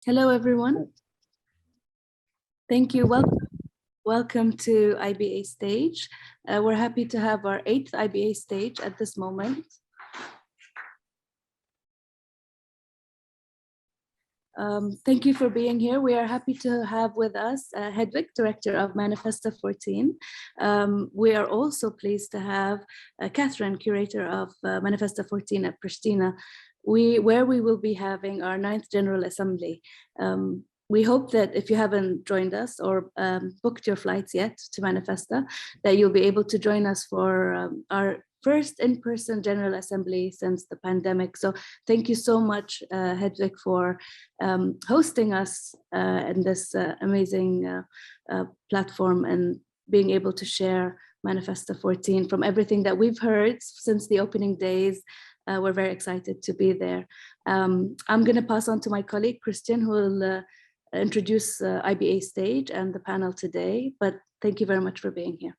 Hello, everyone. Thank you. Welcome to IBA Stage. We're happy to have our 8th IBA Stage at this moment. Thank you for being here. We are happy to have with us Hedwig, Director of Manifesta14. We are also pleased to have Catherine, Curator of Manifesta14 at Prishtina, where we will be having our 9th General Assembly. We hope that if you haven't joined us or booked your flights yet to Manifesta, that you'll be able to join us for our first in-person General Assembly since the pandemic. So thank you so much, Hedwig, for hosting us in this amazing platform and being able to share Manifesta14. From everything that we've heard since the opening days, we're very excited to be there. I'm going to pass on to my colleague, Christian, who will introduce IBA Stage and the panel today, but thank you very much for being here.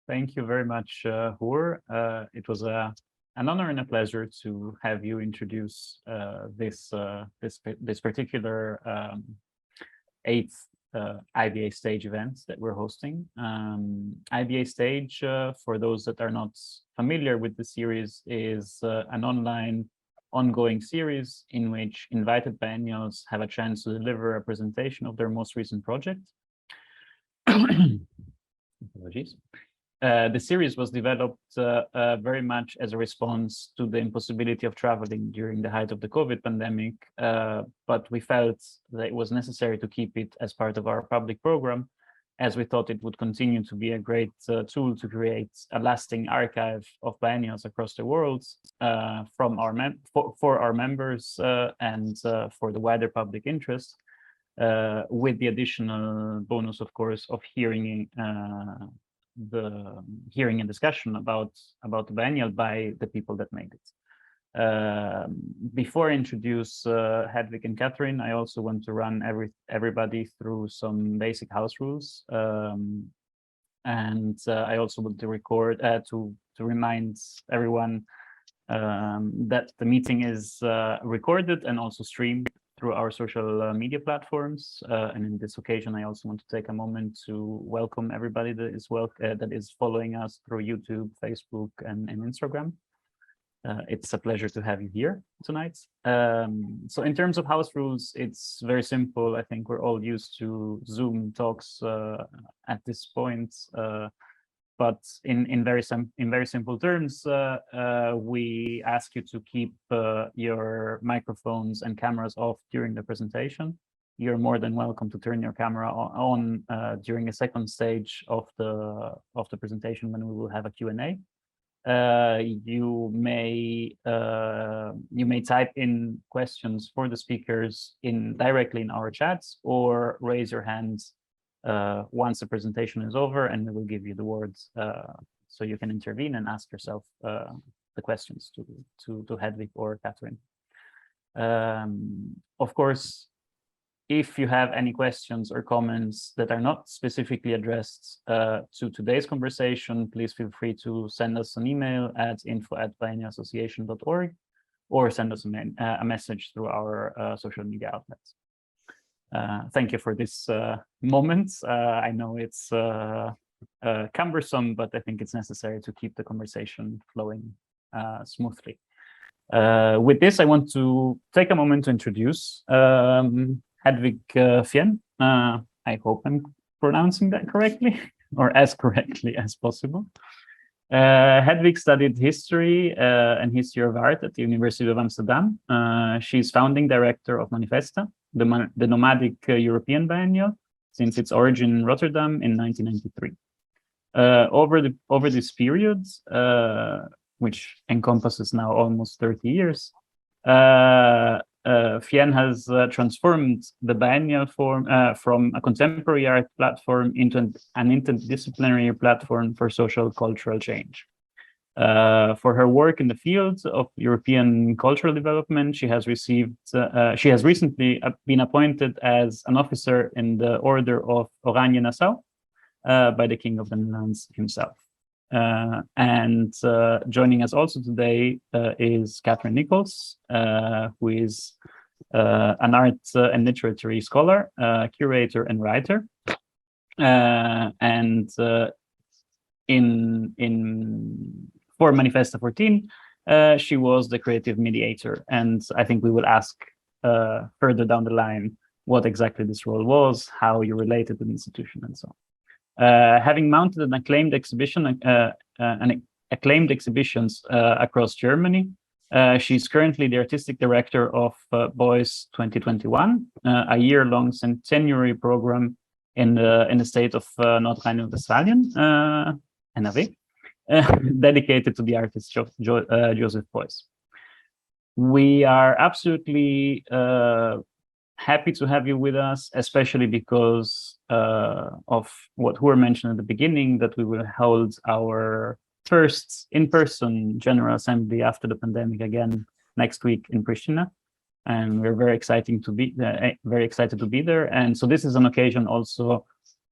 Thank you very much, Hur. It was an honor and a pleasure to have you introduce this particular 8th IBA Stage event that we're hosting. IBA Stage, for those that are not familiar with the series, is an ongoing series in which invited biennials have a chance to deliver a presentation of their most recent project. Apologies. The series was developed very much as a response to the impossibility of traveling during the height of the COVID pandemic, but we felt that it was necessary to keep it as part of our public program, as we thought it would continue to be a great tool to create a lasting archive of biennials across the world for our members and for the wider public interest, with the additional bonus, of course, of hearing a discussion about the biennial by the people that made it. Before I introduce Hedwig and Catherine, I also want to run everybody through some basic house rules, and I also want to remind everyone that the meeting is recorded and also streamed through our social media platforms. And in this occasion, I also want to take a moment to welcome everybody that is following us through YouTube, Facebook, and Instagram. It's a pleasure to have you here tonight. So in terms of house rules, it's very simple. I think we're all used to Zoom talks at this point. But in very simple terms, we ask you to keep your microphones and cameras off during the presentation. You're more than welcome to turn your camera on during the second stage of the presentation when we will have a Q&A. You may type in questions for the speakers directly in our chats, or raise your hands once the presentation is over, and we will give you the words so you can intervene and ask yourself the questions to Hedwig or Catherine. Of course, if you have any questions or comments that are not specifically addressed to today's conversation, please feel free to send us an email at info@biennialassociation.org, or send us a message through our social media outlets. Thank you for this moment. I know it's cumbersome, but I think it's necessary to keep the conversation flowing smoothly. With this, I want to take a moment to introduce Hedwig Fijen. I hope I'm pronouncing that correctly, or as correctly as possible. Hedwig studied history and history of art at the University of Amsterdam. She's founding director of Manifesta, the nomadic European biennial, since its origin in Rotterdam in 1993. Over this period, which encompasses now almost 30 years, Fijen has transformed the biennial form from a contemporary art platform into an interdisciplinary platform for social cultural change. For her work in the field of European cultural development, she has recently been appointed as an officer in the Order of Oranje-Nassau by the King of the Netherlands himself. And joining us also today is Catherine Nichols, who is an art and literary scholar, curator, and writer. And for Manifesta14, she was the creative mediator. And I think we will ask further down the line what exactly this role was, how you related to the institution, and so on. Having mounted an acclaimed exhibitions across Germany, she's currently the artistic director of Boys 2021, a year-long centenary program in the state of North Rhine-Westphalia, NRW, dedicated to the artist Joseph Beuys. We are absolutely happy to have you with us, especially because of what Hur mentioned at the beginning, that we will hold our first in-person General Assembly after the pandemic again next week in Prishtina. And we're very excited to be there. And so this is an occasion also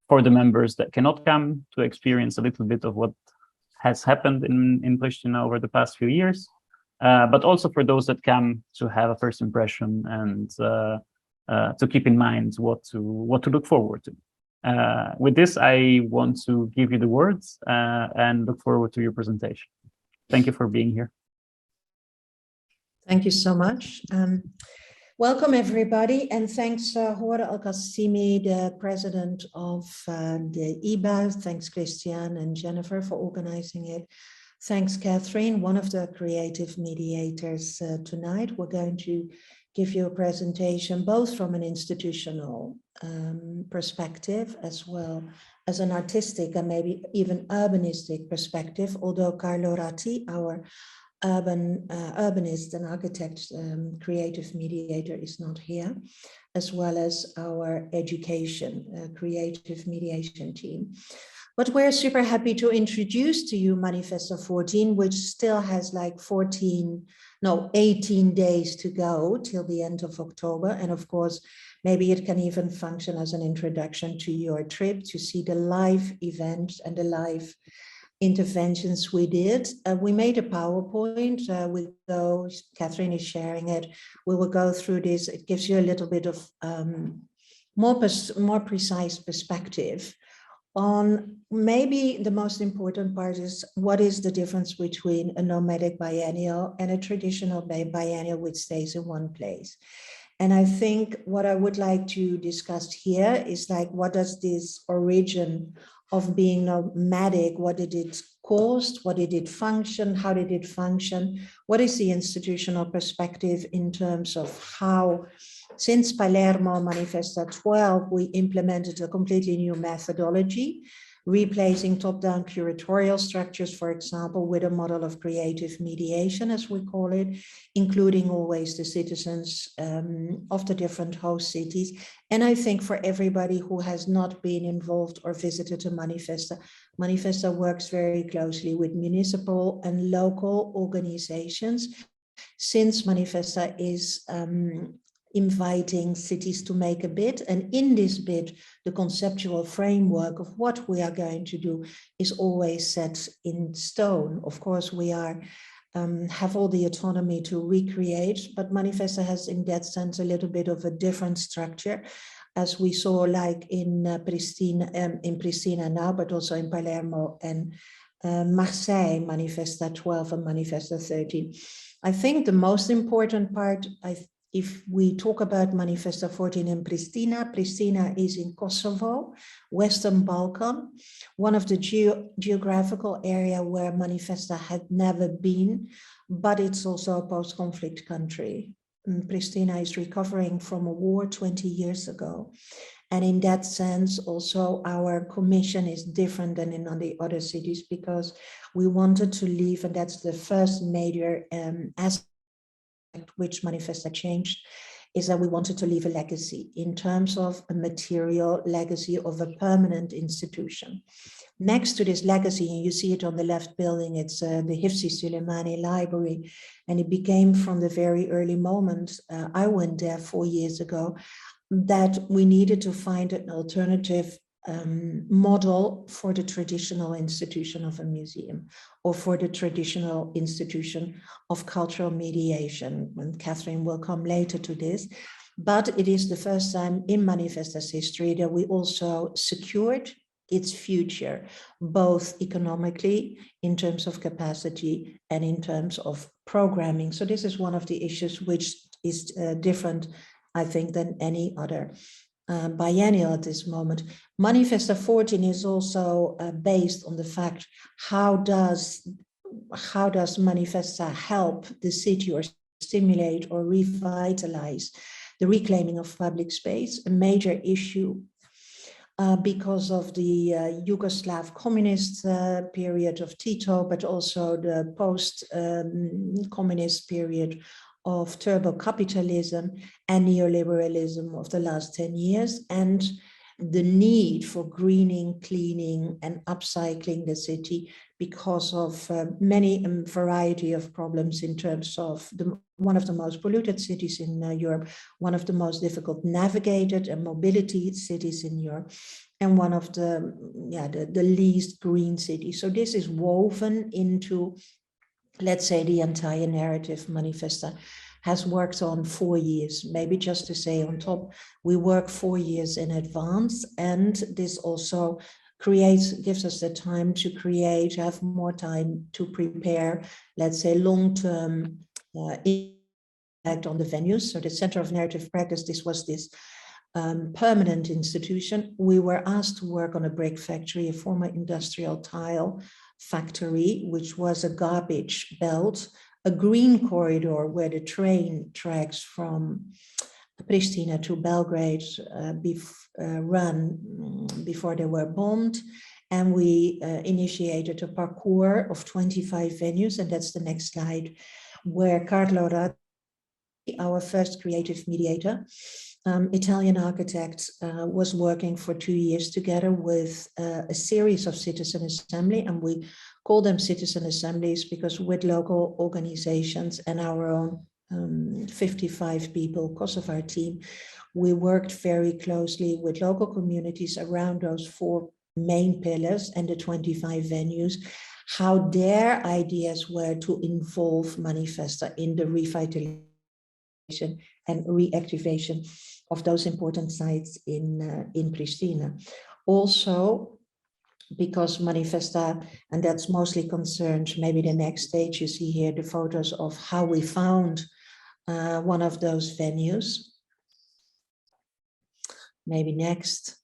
for the members that cannot come to experience a little bit of what has happened in Prishtina over the past few years, but also for those that come to have a first impression and to keep in mind what to look forward to. With this, I want to give you the words and look forward to your presentation. Thank you for being here. Thank you so much. Welcome, everybody, and thanks, Hur Al-Qassimi, the president of the IBA. Thanks, Christian and Jennifer, for organizing it. Thanks, Catherine, one of the creative mediators tonight. We're going to give you a presentation both from an institutional perspective as well as an artistic and maybe even urbanistic perspective, although Carlo Ratti, our urbanist and architect, creative mediator, is not here, as well as our education creative mediation team. But we're super happy to introduce to you Manifesta14, which still has like 18 days to go till the end of October. And of course, maybe it can even function as an introduction to your trip to see the live events and the live interventions we did. We made a PowerPoint. Catherine is sharing it. We will go through this. It gives you a little bit of more precise perspective on maybe the most important part is what is the difference between a nomadic biennial and a traditional biennial which stays in one place. And I think what I would like to discuss here is like, what does this origin of being nomadic, what did it cause, what did it function, how did it function, what is the institutional perspective in terms of how, since Palermo Manifesta 12, we implemented a completely new methodology, replacing top-down curatorial structures, for example, with a model of creative mediation, as we call it, including always the citizens of the different host cities. And I think for everybody who has not been involved or visited a Manifesta, Manifesta works very closely with municipal and local organizations, since Manifesta is inviting cities to make a bid. And in this bid, the conceptual framework of what we are going to do is always set in stone. Of course, we are have all the autonomy to recreate, but Manifesta has in that sense a little bit of a different structure, as we saw like in Prishtina now, but also in Palermo and Marseille, Manifesta 12 and Manifesta 13. I think the most important part, if we talk about Manifesta 14 in Prishtina, Prishtina is in Kosovo, Western Balkan, one of the geographical area where Manifesta had never been, but it's also a post-conflict country. And Prishtina is recovering from a war 20 years ago. And in that sense, also our commission is different than in the other cities, because we wanted to leave, and that's the first major aspect which Manifesta changed, is that we wanted to leave a legacy in terms of a material legacy of a permanent institution. Next to this legacy, and you see it on the left building, it's the Hifzi Suleimani Library, and it became from the very early moment, I went there 4 years ago, that we needed to find an alternative model for the traditional institution of a museum or for the traditional institution of cultural mediation. And Catherine will come later to this, but it is the first time in Manifesta's history that we also secured its future, both economically in terms of capacity and in terms of programming. So this is one of the issues which is different, I think, than any other biennial at this moment. Manifesta14 is also based on the fact, how does Manifesta help the city or stimulate or revitalize the reclaiming of public space, a major issue because of the Yugoslav communist period of Tito, but also the post-communist period of turbo capitalism and neoliberalism of the last 10 years, and the need for greening, cleaning, and upcycling the city because of many variety of problems in terms of one of the most polluted cities in Europe, one of the most difficult navigated and mobility cities in Europe, and one of the least green cities. So this is woven into, let's say, the entire narrative Manifesta has worked on 4 years. Maybe just to say on top, we work 4 years in advance, and this also gives us the time to create, have more time to prepare, let's say, long-term impact on the venues. So the Center of Narrative Practice, this was this permanent institution. We were asked to work on a brick factory, a former industrial tile factory, which was a garbage belt, a green corridor where the train tracks from Prishtina to Belgrade run before they were bombed. And we initiated a parcours of 25 venues, and that's the next slide, where Carlo Ratti, our first creative mediator, Italian architect, was working for 2 years together with a series of citizen assembly, and we call them citizen assemblies because with local organizations and our own 55 people Kosovo team, we worked very closely with local communities around those 4 main pillars and the 25 venues, how their ideas were to involve Manifesta in the revitalization and reactivation of those important sites in Prishtina. Also, because Manifesta, and that's mostly concerned, maybe the next stage, you see here the photos of how we found one of those venues. Maybe next.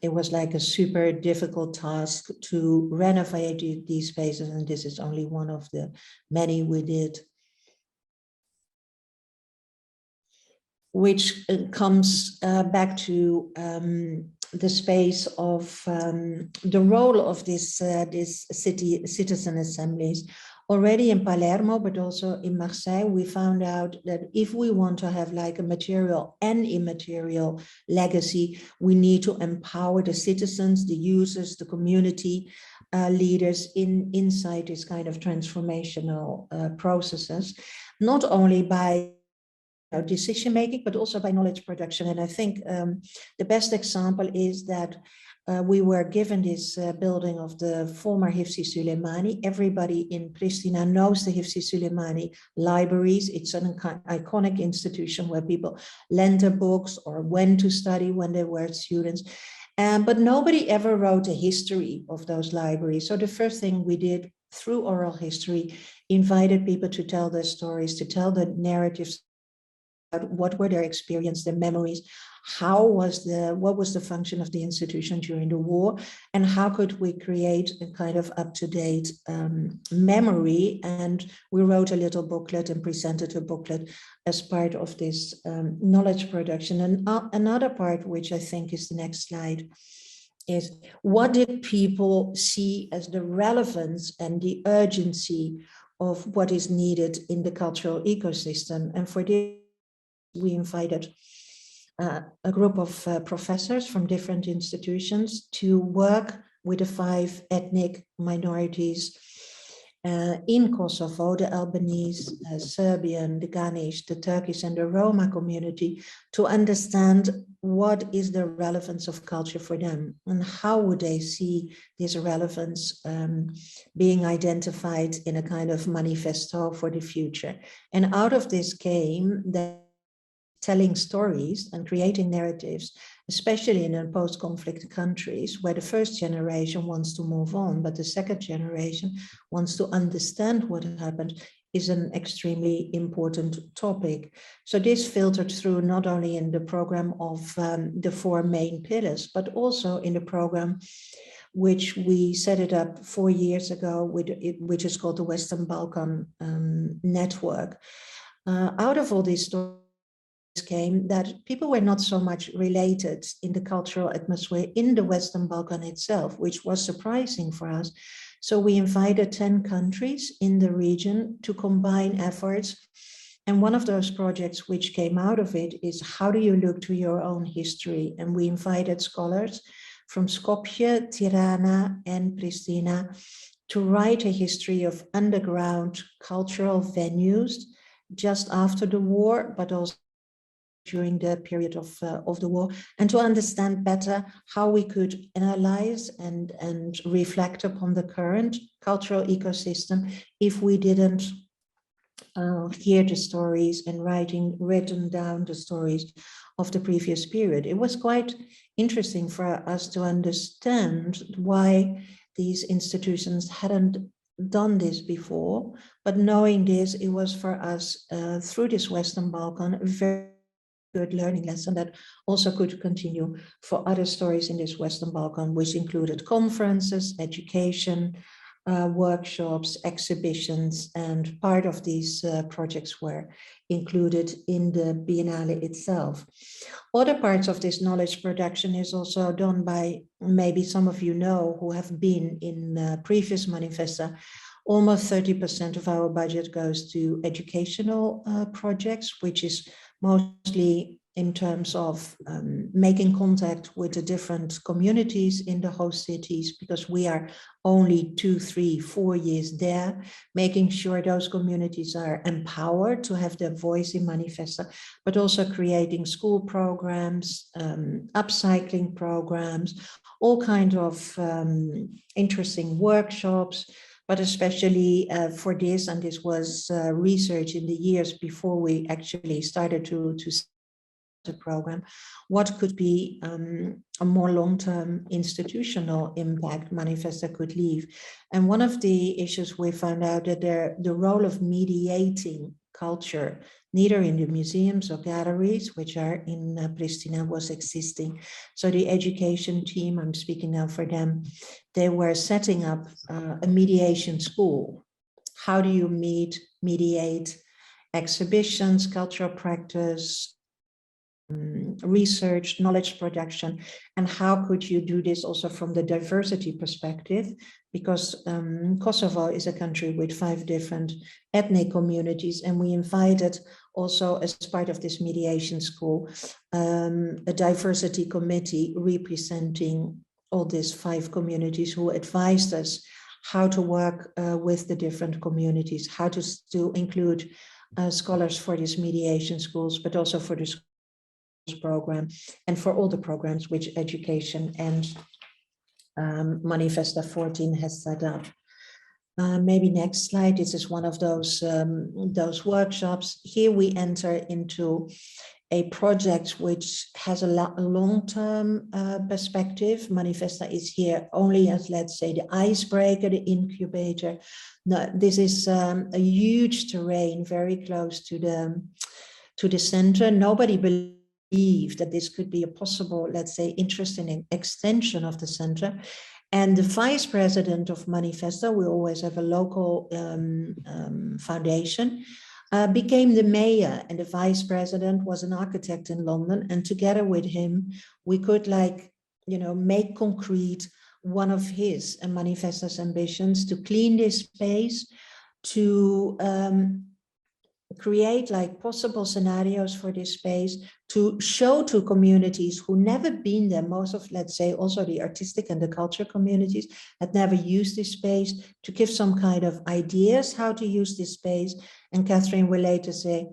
It was like a super difficult task to renovate these spaces, and this is only one of the many we did, which comes back to the space of the role of this citizen assemblies. Already in Palermo, but also in Marseille, we found out that if we want to have like a material and immaterial legacy, we need to empower the citizens, the users, the community leaders inside this kind of transformational processes, not only by decision making, but also by knowledge production. And I think the best example is that we were given this building of the former Hifsi Suleimani. Everybody in Prishtina knows the Hifsi Suleimani libraries. It's an iconic institution where people lent their books or went to study when they were students. But nobody ever wrote a history of those libraries. So the first thing we did through oral history, invited people to tell their stories, to tell the narratives. What were their experience, their memories, what was the function of the institution during the war, and how could we create a kind of up-to-date memory. And we wrote a little booklet and presented a booklet as part of this knowledge production. And another part, which I think is the next slide, is what did people see as the relevance and the urgency of what is needed in the cultural ecosystem. And for this, we invited a group of professors from different institutions to work with the 5 ethnic minorities in Kosovo, the Albanese, Serbian, the Ghanese, the Turkish, and the Roma community, to understand what is the relevance of culture for them and how would they see this relevance being identified in a kind of manifesto for the future. And out of this came that telling stories and creating narratives, especially in the post-conflict countries where the first generation wants to move on, but the second generation wants to understand what happened, is an extremely important topic. So this filtered through not only in the program of the 4 main pillars, but also in the program which we set it up 4 years ago, which is called the Western Balkan Network. Out of all these stories came that people were not so much related in the cultural atmosphere in the Western Balkan itself, which was surprising for us. So we invited 10 countries in the region to combine efforts. And one of those projects which came out of it is, how do you look to your own history? And we invited scholars from Skopje, Tirana, and Prishtina to write a history of underground cultural venues just after the war, but also during the period of the war, and to understand better how we could analyze and reflect upon the current cultural ecosystem if we didn't hear the stories and written down the stories of the previous period. It was quite interesting for us to understand why these institutions hadn't done this before, but knowing this, it was for us through this Western Balkan a very good learning lesson that also could continue for other stories in this Western Balkan, which included conferences, education, workshops, exhibitions, and part of these projects were included in the Biennale itself. Other parts of this knowledge production is also done by, maybe some of you know, who have been in previous Manifesta. Almost 30% of our budget goes to educational projects, which is mostly in terms of making contact with the different communities in the host cities, because we are only 2, 3, 4 years there, making sure those communities are empowered to have their voice in Manifesta, but also creating school programs, upcycling programs, all kinds of interesting workshops. But especially for this, and this was research in the years before we actually started to the program, what could be a more long-term institutional impact Manifesta could leave. And one of the issues we found out that the role of mediating culture, neither in the museums or galleries, which are in Prishtina, was existing. So the education team, I'm speaking now for them, they were setting up a mediation school. How do you mediate exhibitions, cultural practice, research, knowledge production, and how could you do this also from the diversity perspective? Because Kosovo is a country with 5 different ethnic communities, and we invited also, as part of this mediation school, a diversity committee representing all these 5 communities, who advised us how to work with the different communities, how to include scholars for these mediation schools, but also for the program and for all the programs which education and Manifesta14 has set up. Maybe next slide. This is one of those workshops. Here we enter into a project which has a long-term perspective. Manifesta is here only as, let's say, the icebreaker, the incubator. No, this is a huge terrain very close to the center. Nobody believed that this could be a possible, let's say, interesting extension of the center. And the vice president of Manifesta, we always have a local foundation, became the mayor, and the vice president was an architect in London. And together with him, we could, like, make concrete one of his and Manifesta's ambitions to clean this space, to create like possible scenarios for this space to show to communities who never been there. Most of, let's say, also the artistic and the culture communities had never used this space, to give some kind of ideas how to use this space. And Catherine will later say,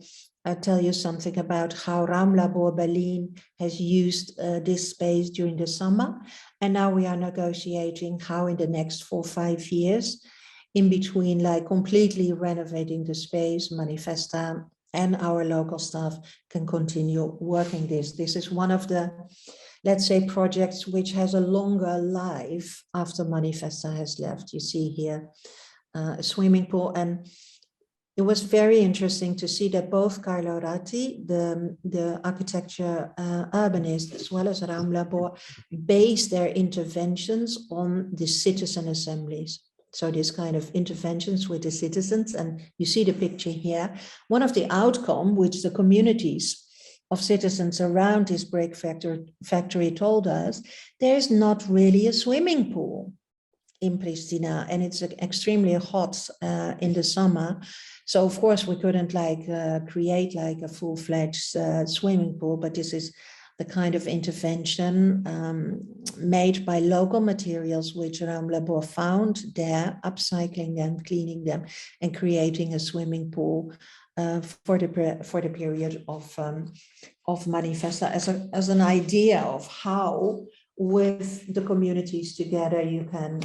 I'll tell you something about how Raumlabor Berlin has used this space during the summer. And now we are negotiating how in the next 4 or 5 years, in between like completely renovating the space, Manifesta and our local staff can continue working this. This is one of the, let's say, projects which has a longer life after Manifesta has left. You see here a swimming pool, and it was very interesting to see that both Carlo Ratti, the architecture urbanist, as well as Raumlabor, based their interventions on the citizen assemblies. So this kind of interventions with the citizens, and you see the picture here. One of the outcome which the communities of citizens around this brick factory told us, there's not really a swimming pool in Prishtina, and it's extremely hot in the summer. So of course we couldn't like create like a full-fledged swimming pool, but this is the kind of intervention made by local materials which Raumlabor found there, upcycling them, cleaning them, and creating a swimming pool for the period of Manifesta as an idea of how, with the communities together, you can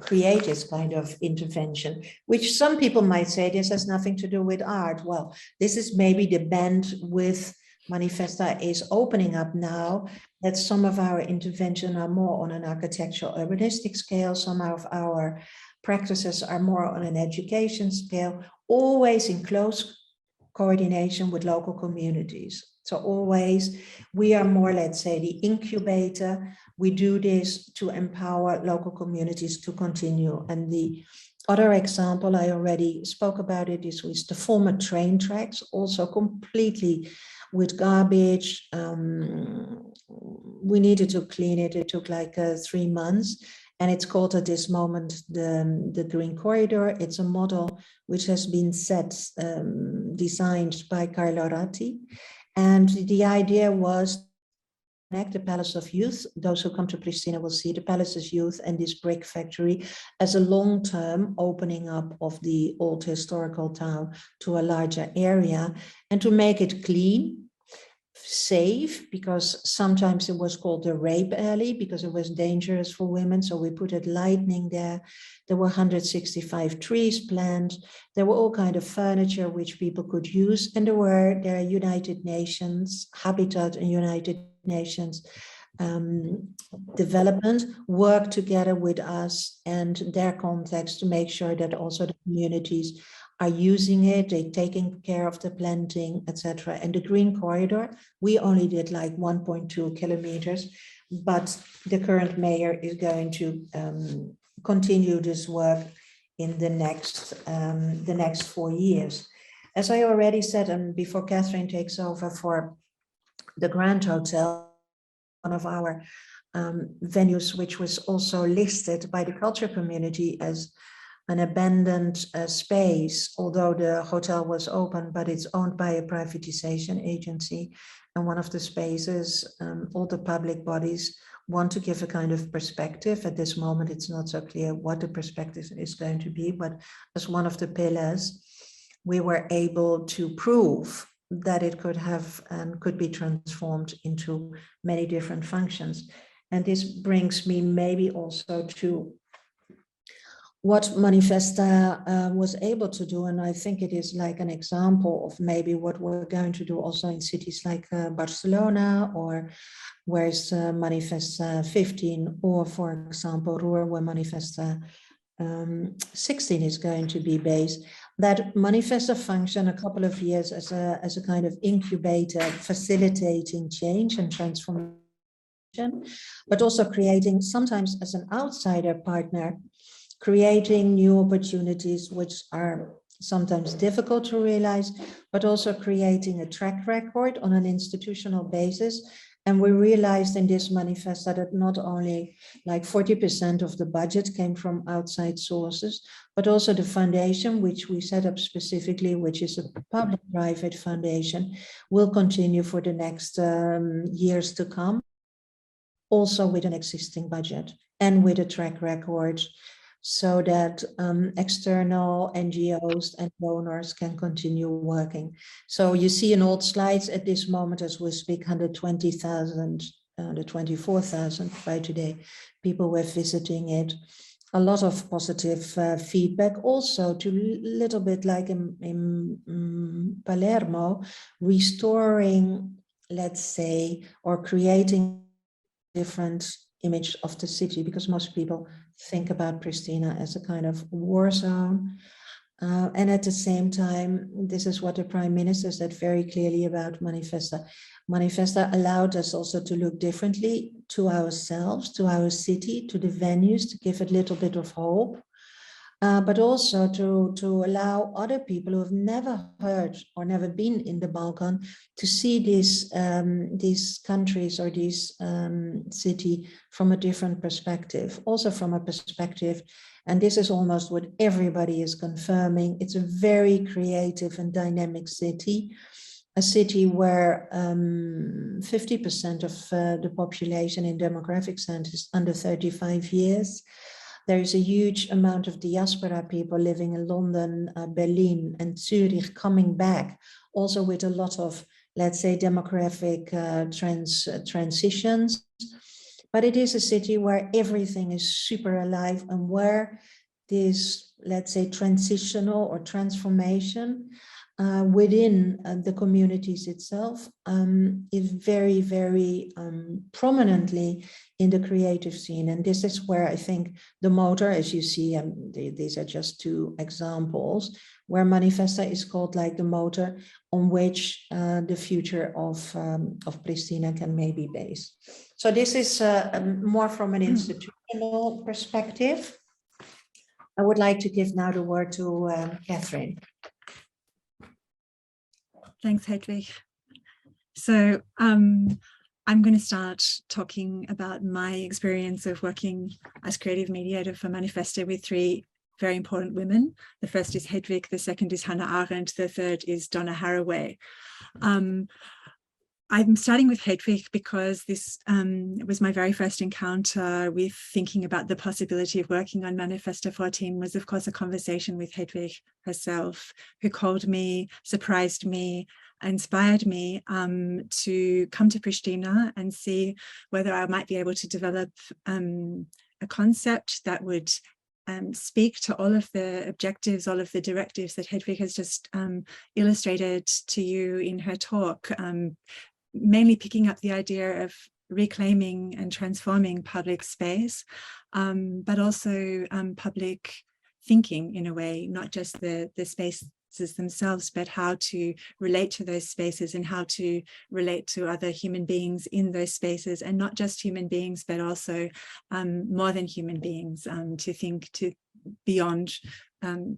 create this kind of intervention, which some people might say this has nothing to do with art. Well, this is maybe the bend with Manifesta is opening up now, that some of our intervention are more on an architectural urbanistic scale, some of our practices are more on an education scale, always in close coordination with local communities. So always we are more, let's say, the incubator. We do this to empower local communities to continue. And the other example, I already spoke about it, is with the former train tracks, also completely with garbage. We needed to clean it. It took like 3 months. And it's called at this moment the Green Corridor. It's a model which has been designed by Carlo Ratti. And the idea was to connect the Palace of Youth. Those who come to Prishtina will see the Palace of Youth and this brick factory as a long-term opening up of the old historical town to a larger area, and to make it clean, safe, because sometimes it was called the rape alley because it was dangerous for women. So we put it lighting there. There were 165 trees planted. There were all kinds of furniture which people could use. And there are United Nations, Habitat and United Nations development work together with us and their context to make sure that also the communities are using it, they're taking care of the planting, etc. And the Green Corridor, we only did like 1.2 kilometers, but the current mayor is going to continue this work in the next 4 years. As I already said, and before Catherine takes over for the Grand Hotel, one of our venues, which was also listed by the culture community as an abandoned space, although the hotel was open, but it's owned by a privatization agency. And one of the spaces, all the public bodies want to give a kind of perspective. At this moment, it's not so clear what the perspective is going to be, but as one of the pillars, we were able to prove that it could have and could be transformed into many different functions. And this brings me maybe also to what Manifesta was able to do. And I think it is like an example of maybe what we're going to do also in cities like Barcelona, or where's Manifesta 15, or for example, Ruhr, where Manifesta 16 is going to be based. That Manifesta function a couple of years as a kind of incubator, facilitating change and transformation, but also creating, sometimes as an outsider partner, creating new opportunities which are sometimes difficult to realize, but also creating a track record on an institutional basis And we realized in this Manifesta that not only like 40% of the budget came from outside sources, but also the foundation, which we set up specifically, which is a public-private foundation, will continue for the next years to come, also with an existing budget and with a track record, so that external NGOs and donors can continue working. So you see in old slides at this moment as we speak, 120,000, 124,000 by today, people were visiting it. A lot of positive feedback, also to a little bit like in Palermo, restoring, let's say, or creating different image of the city, because most people think about Prishtina as a kind of war zone. And at the same time, this is what the Prime Minister said very clearly about Manifesta. Manifesta allowed us also to look differently to ourselves, to our city, to the venues, to give it a little bit of hope. But also to allow other people who have never heard or never been in the Balkan to see these countries or this city from a different perspective, also from a perspective, and this is almost what everybody is confirming, it's a very creative and dynamic city, a city where 50% of the population in demographic sense is under 35 years. There is a huge amount of diaspora people living in London, Berlin and Zurich coming back, also with a lot of, let's say, demographic transitions. But it is a city where everything is super alive and where this, let's say, transitional or transformation within the communities itself is very, very prominently in the creative scene. And this is where I think the motor, as you see, these are just two examples, where Manifesta is called like the motor on which the future of Prishtina can maybe base. So this is more from an institutional perspective. I would like to give now the word to Catherine. Thanks, Hedwig. So I'm going to start talking about my experience of working as creative mediator for Manifesta with three very important women. The first is Hedwig, the second is Hannah Arendt, the third is Donna Haraway. I'm starting with Hedwig because this was my very first encounter with thinking about the possibility of working on Manifesta14 was, of course, a conversation with Hedwig herself, who called me, surprised me, inspired me to come to Prishtina and see whether I might be able to develop a concept that would speak to all of the objectives, all of the directives that Hedwig has just illustrated to you in her talk, mainly picking up the idea of reclaiming and transforming public space, but also public thinking in a way, not just the spaces themselves, but how to relate to those spaces and how to relate to other human beings in those spaces, and not just human beings, but also more than human beings, to think to beyond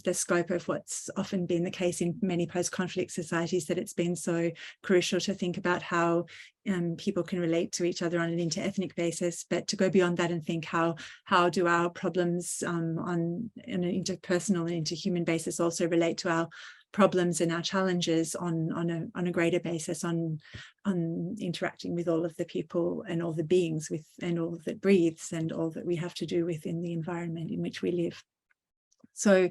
the scope of what's often been the case in many post-conflict societies, that it's been so crucial to think about how people can relate to each other on an inter-ethnic basis, but to go beyond that and think how do our problems on an interpersonal and interhuman basis also relate to our problems and our challenges on a greater basis, on interacting with all of the people and all the beings with and all that breathes and all that we have to do within the environment in which we live. So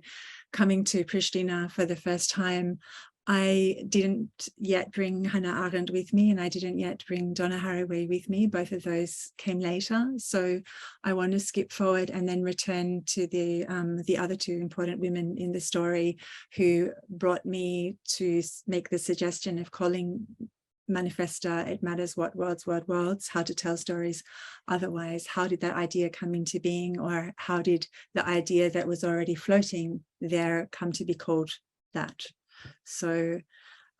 coming to Prishtina for the first time, I didn't yet bring Hannah Arendt with me, and I didn't yet bring Donna Haraway with me. Both of those came later. So I want to skip forward and then return to the other two important women in the story who brought me to make the suggestion of calling Manifesta, It Matters What Worlds, how to tell stories otherwise. How did that idea come into being, or how did the idea that was already floating there come to be called that? So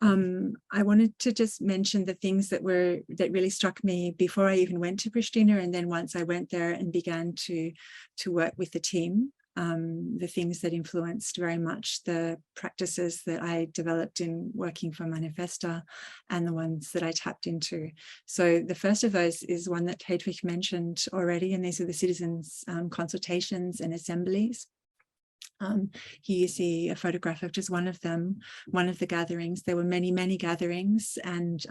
I wanted to just mention the things that really struck me before I even went to Prishtina, and then once I went there and began to work with the team. the things that influenced very much the practices that I developed in working for Manifesta and the ones that I tapped into. So the first of those is one that Hedwig mentioned already, and these are the citizens' consultations and assemblies. Here you see a photograph of just one of them, one of the gatherings. There were many, many gatherings, and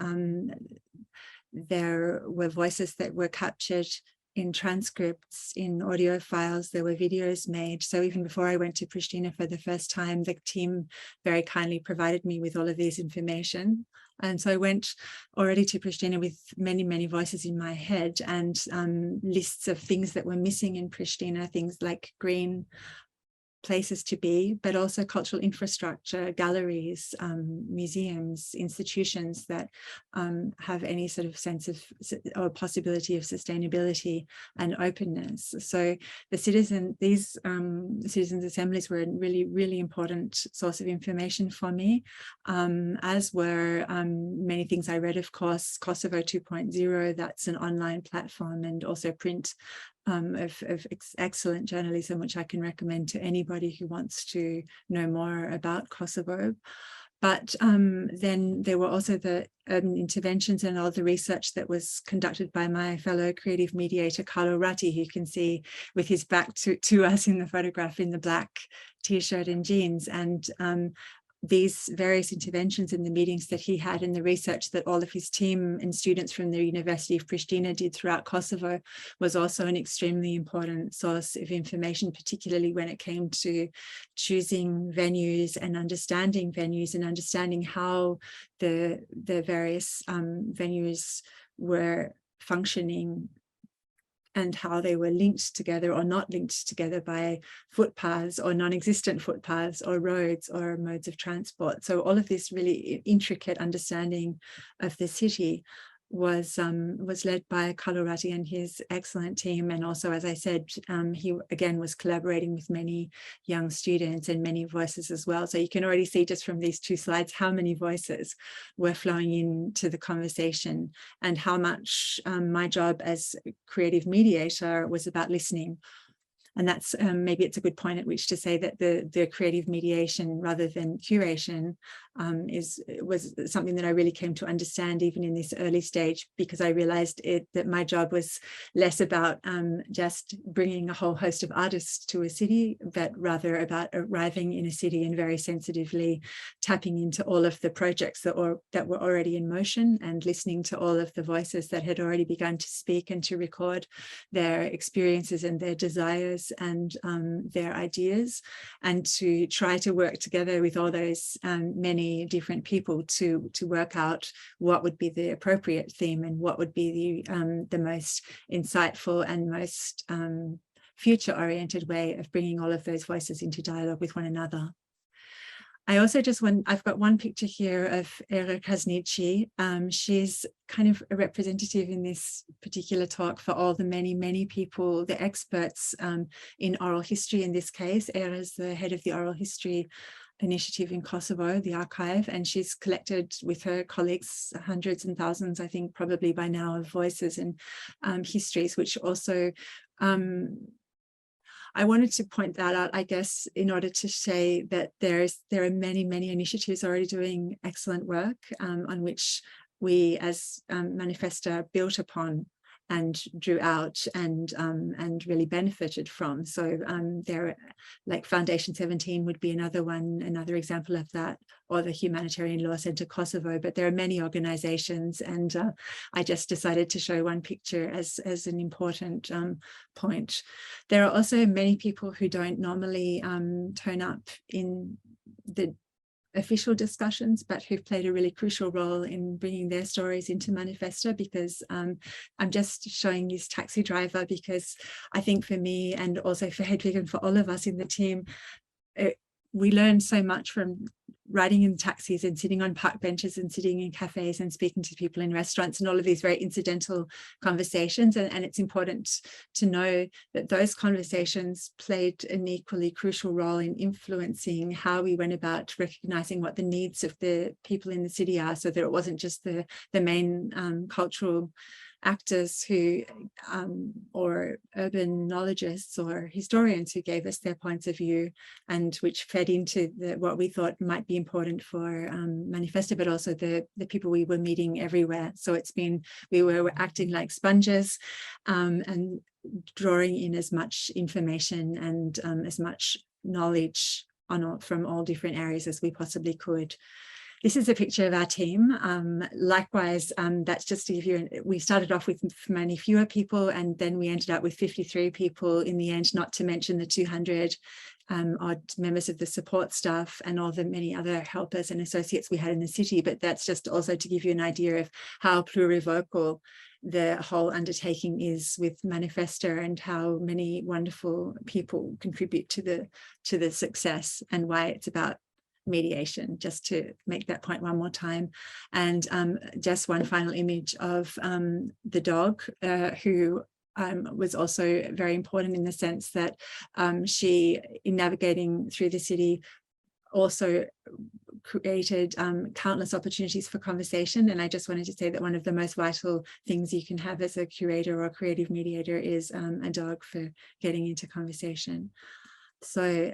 there were voices that were captured in transcripts, in audio files. There were videos made. So even before I went to Prishtina for the first time, the team very kindly provided me with all of this information. And so I went already to Prishtina with many, many voices in my head, and lists of things that were missing in Prishtina, things like green places to be, but also cultural infrastructure, galleries, museums, institutions that have any sort of sense of or possibility of sustainability and openness. So the these citizens' assemblies were a really, really important source of information for me, as were many things I read, of course. Kosovo 2.0, that's an online platform, and also print of excellent journalism, which I can recommend to anybody who wants to know more about Kosovo. But then there were also the interventions and all the research that was conducted by my fellow creative mediator, Carlo Ratti, who you can see with his back to us in the photograph in the black t-shirt and jeans. And these various interventions in the meetings that he had and the research that all of his team and students from the University of Prishtina did throughout Kosovo was also an extremely important source of information, particularly when it came to choosing venues and understanding how the various venues were functioning and how they were linked together or not linked together by footpaths or non-existent footpaths or roads or modes of transport. So all of this really intricate understanding of the city was led by Carlo Ratti and his excellent team. And also, as I said, he again was collaborating with many young students and many voices as well. So you can already see just from these two slides how many voices were flowing into the conversation, and how much my job as creative mediator was about listening. And that's maybe it's a good point at which to say that the creative mediation rather than curation was something that I really came to understand even in this early stage, because I realized that my job was less about just bringing a whole host of artists to a city, but rather about arriving in a city and very sensitively tapping into all of the projects that were already in motion, and listening to all of the voices that had already begun to speak and to record their experiences and their desires and their ideas, and to try to work together with all those many different people to work out what would be the appropriate theme and what would be the most insightful and most future-oriented way of bringing all of those voices into dialogue with one another. I also I've got one picture here of Era Krasniqi. She's kind of a representative in this particular talk for all the many, many people, the experts in oral history in this case. Era is the head of the oral history initiative in Kosovo, the archive, and she's collected with her colleagues hundreds and thousands, I think probably by now, of voices and histories, which also I wanted to point that out, I guess, in order to say that there are many, many initiatives already doing excellent work on which we as Manifesta built upon and drew out and really benefited from. So there, like Foundation 17 would be another example of that, or the Humanitarian Law Center Kosovo, but there are many organizations, and I just decided to show one picture as an important point. There are also many people who don't normally turn up in the official discussions, but who've played a really crucial role in bringing their stories into Manifesta, because I'm just showing this taxi driver because I think for me, and also for Hedwig and for all of us in the team, we learned so much from riding in taxis and sitting on park benches and sitting in cafes and speaking to people in restaurants and all of these very incidental conversations. And it's important to know that those conversations played an equally crucial role in influencing how we went about recognizing what the needs of the people in the city are, so that it wasn't just the main cultural actors who, or urban knowledgists or historians who gave us their points of view, and which fed into what we thought might be important for Manifesta, but also the people we were meeting everywhere. So we were acting like sponges and drawing in as much information and as much knowledge from all different areas as we possibly could. This is a picture of our team. Likewise, that's just to give you, we started off with many fewer people, and then we ended up with 53 people in the end, not to mention the 200 odd members of the support staff and all the many other helpers and associates we had in the city. But that's just also to give you an idea of how plurivocal the whole undertaking is with Manifesta, and how many wonderful people contribute to the success, and why it's about mediation, just to make that point one more time. And just one final image of the dog, who was also very important in the sense that she, in navigating through the city, also created countless opportunities for conversation. And I just wanted to say that one of the most vital things you can have as a curator or creative mediator is a dog for getting into conversation. So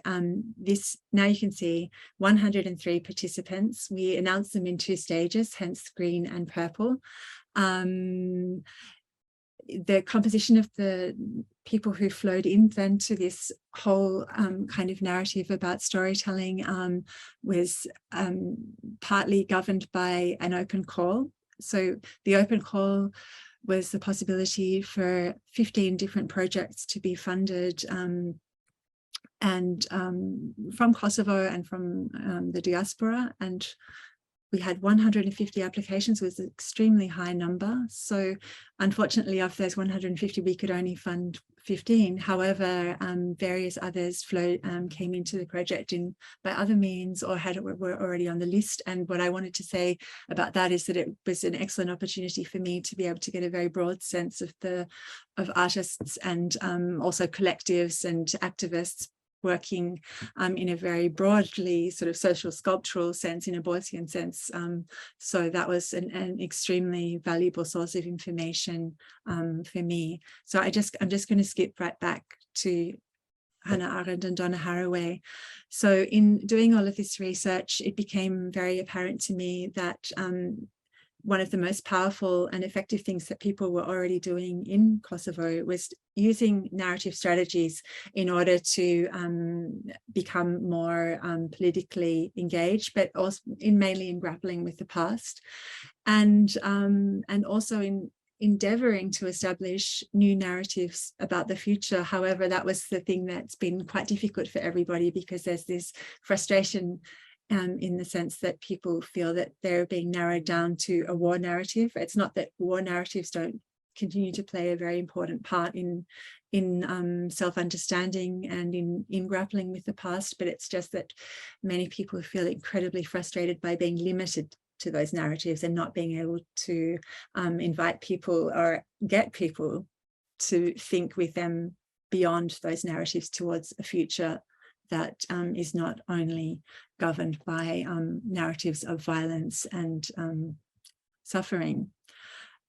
this, now you can see 103 participants. We announced them in 2 stages, hence green and purple. The composition of the people who flowed in then to this whole kind of narrative about storytelling was partly governed by an open call. So the open call was the possibility for 15 different projects to be funded, and from Kosovo and from the diaspora, and we had 150 applications, was an extremely high number. So unfortunately, of those 150, we could only fund 15. However, various others came into the project by other means, or were already on the list. And what I wanted to say about that is that it was an excellent opportunity for me to be able to get a very broad sense of artists and also collectives and activists working in a very broadly sort of social sculptural sense, in a Borsian sense. So that was an extremely valuable source of information for me. So I'm just going to skip right back to Hannah Arendt and Donna Haraway. So in doing all of this research, it became very apparent to me that one of the most powerful and effective things that people were already doing in Kosovo was using narrative strategies in order to become more politically engaged, but also mainly in grappling with the past, and also in endeavoring to establish new narratives about the future. However, that was the thing that's been quite difficult for everybody, because there's this frustration in the sense that people feel that they're being narrowed down to a war narrative. It's not that war narratives don't continue to play a very important part in self-understanding and in grappling with the past, but it's just that many people feel incredibly frustrated by being limited to those narratives and not being able to invite people or get people to think with them beyond those narratives towards a future that is not only governed by narratives of violence and suffering.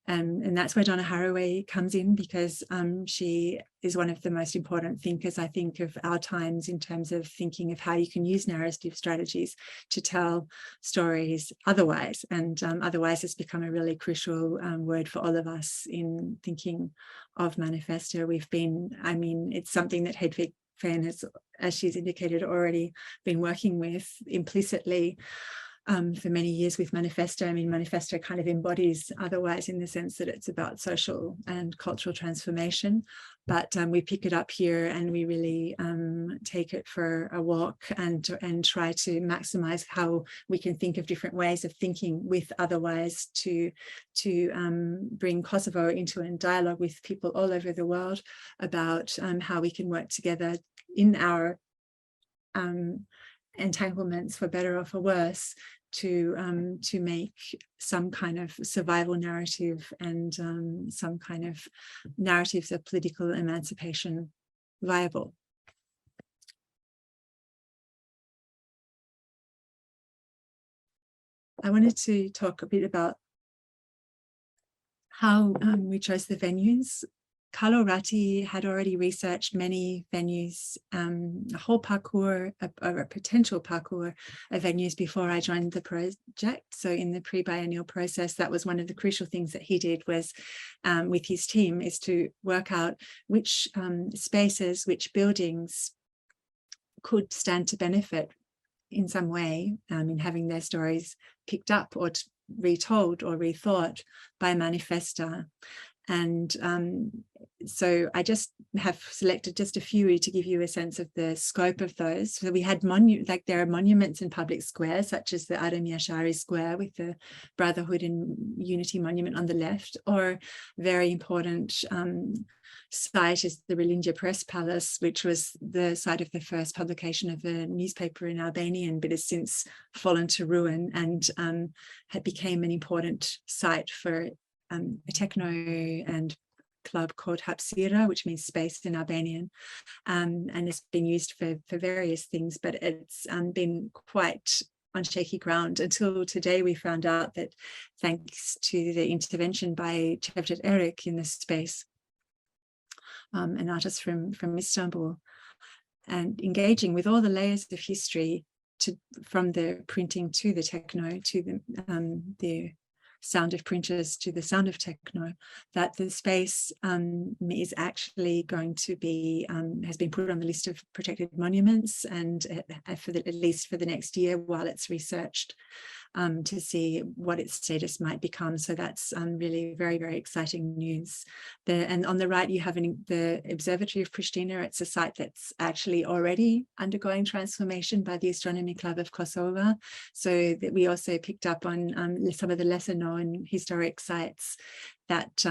And that's where Donna Haraway comes in, because she is one of the most important thinkers, I think, of our times in terms of thinking of how you can use narrative strategies to tell stories otherwise. And otherwise has become a really crucial word for all of us in thinking of Manifesta. It's something that Hedwig Fijen has, as she's indicated, already been working with implicitly for many years with Manifesta. Manifesta kind of embodies otherwise, in the sense that it's about social and cultural transformation, but we pick it up here and we really take it for a walk and try to maximize how we can think of different ways of thinking with otherwise to bring Kosovo into a dialogue with people all over the world about how we can work together in our entanglements, for better or for worse, to make some kind of survival narrative and some kind of narratives of political emancipation viable. I wanted to talk a bit about how we chose the venues. Carlo Ratti had already researched many venues, a whole parcours, a potential parcours of venues before I joined the project. So in the pre-biennial process, that was one of the crucial things that he did was with his team is to work out which spaces, which buildings could stand to benefit in some way in having their stories picked up or retold or rethought by Manifesta. And so I just have selected just a few to give you a sense of the scope of those. So we had there are monuments in public squares, such as the Adam Yashari Square with the Brotherhood and Unity Monument on the left, or very important site is the Relinja Press Palace, which was the site of the first publication of a newspaper in Albanian, but has since fallen to ruin and became an important site for a techno and club called Hapsira, which means space in Albanian, and it's been used for various things, but it's been quite on shaky ground until today. We found out that thanks to the intervention by Cevdet Erik in this space, an artist from Istanbul, and engaging with all the layers of history from the printing to the techno to the sound of printers to the sound of techno, that the space is actually going to be, has been put on the list of protected monuments, and at least for the next year while it's researched to see what its status might become. So that's really very, very exciting news. And on the right, you have the Observatory of Prishtina. It's a site that's actually already undergoing transformation by the Astronomy Club of Kosovo. So that we also picked up on some of the lesser known historic sites that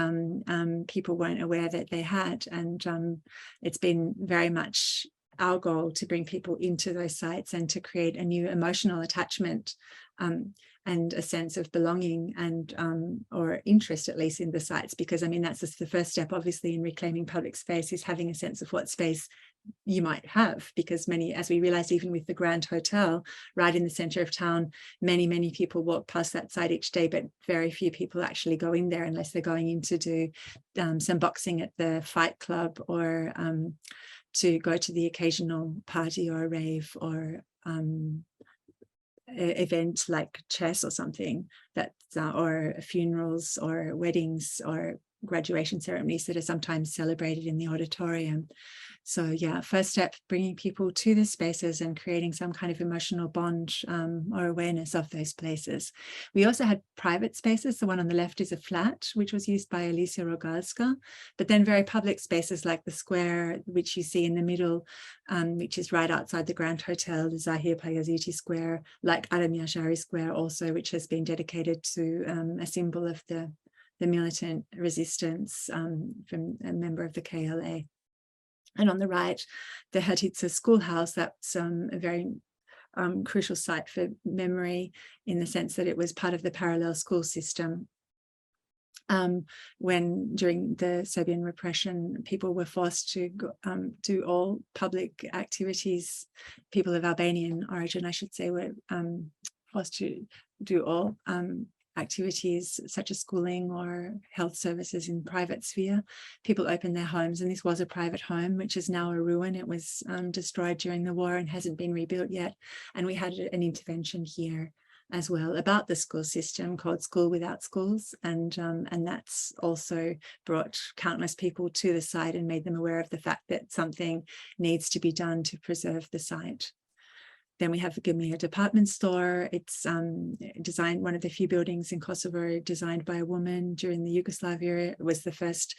people weren't aware that they had. And it's been very much our goal to bring people into those sites and to create a new emotional attachment and a sense of belonging and or interest, at least, in the sites, because I mean that's just the first step obviously in reclaiming public space, is having a sense of what space you might have, because many, as we realized even with the Grand Hotel right in the center of town, many people walk past that site each day, but very few people actually go in there unless they're going in to do some boxing at the Fight Club, or to go to the occasional party or a rave or event like chess or something, that or funerals or weddings or graduation ceremonies that are sometimes celebrated in the auditorium. So yeah, first step, bringing people to the spaces and creating some kind of emotional bond or awareness of those places. We also had private spaces. The one on the left is a flat, which was used by Alicia Rogalska, but then very public spaces like the square, which you see in the middle, which is right outside the Grand Hotel, the Zahir Payaziti Square, like Adam Yashari Square also, which has been dedicated to a symbol of the militant resistance from a member of the KLA. And on the right, the Hatitsa schoolhouse, that's a very crucial site for memory, in the sense that it was part of the parallel school system. When during the Serbian repression, people were forced to do all public activities. People of Albanian origin, I should say, were forced to do all activities such as schooling or health services in private sphere. People opened their homes, and this was a private home, which is now a ruin. It was destroyed during the war and hasn't been rebuilt yet. And we had an intervention here as well about the school system called School Without Schools, and that's also brought countless people to the site and made them aware of the fact that something needs to be done to preserve the site. Then we have the Gemlia department store. It's designed, one of the few buildings in Kosovo designed by a woman during the Yugoslavia. It was the first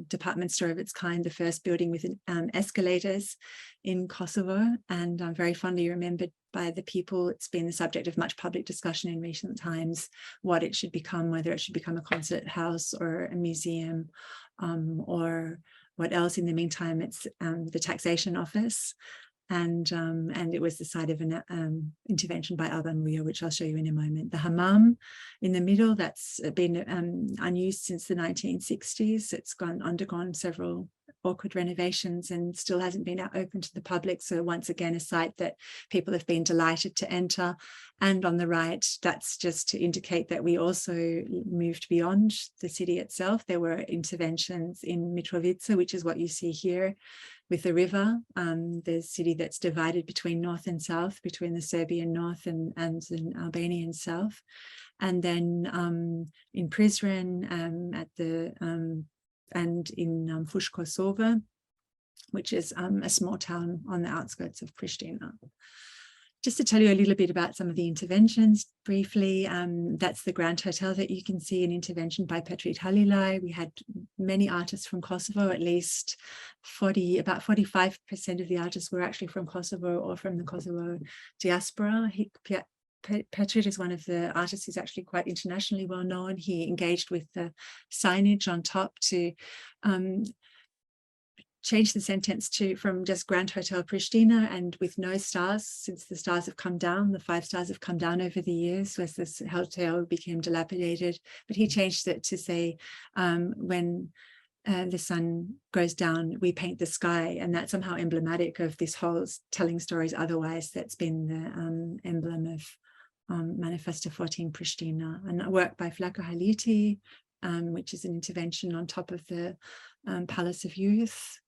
department store of its kind, the first building with escalators in Kosovo, and very fondly remembered by the people. It's been the subject of much public discussion in recent times, what it should become, whether it should become a concert house or a museum, or what else. In the meantime, it's the taxation office. And it was the site of an intervention by Alban Muya, which I'll show you in a moment. The hammam in the middle, that's been unused since the 1960s. It's undergone several awkward renovations and still hasn't been open to the public. So once again, a site that people have been delighted to enter. And on the right, that's just to indicate that we also moved beyond the city itself. There were interventions in Mitrovica, which is what you see here with the river, the city that's divided between north and south, between the Serbian north and the Albanian south. And then in Prizren at the and in Kosovo, which is a small town on the outskirts of Prishtina. Just to tell you a little bit about some of the interventions briefly, that's the Grand Hotel that you can see, an intervention by Petrit Halilai. We had many artists from Kosovo, at least about 45% of the artists were actually from Kosovo or from the Kosovo diaspora. Petrit is one of the artists who's actually quite internationally well known. He engaged with the signage on top to change the sentence from just Grand Hotel Prishtina, and with no stars, since the stars have come down, the 5 stars have come down over the years as this hotel became dilapidated. But he changed it to say, when the sun goes down, we paint the sky, and that's somehow emblematic of this whole telling stories otherwise that's been the emblem of Manifesta14 Prishtina, and a work by Flaka Haliti, which is an intervention on top of the Palace of Youth.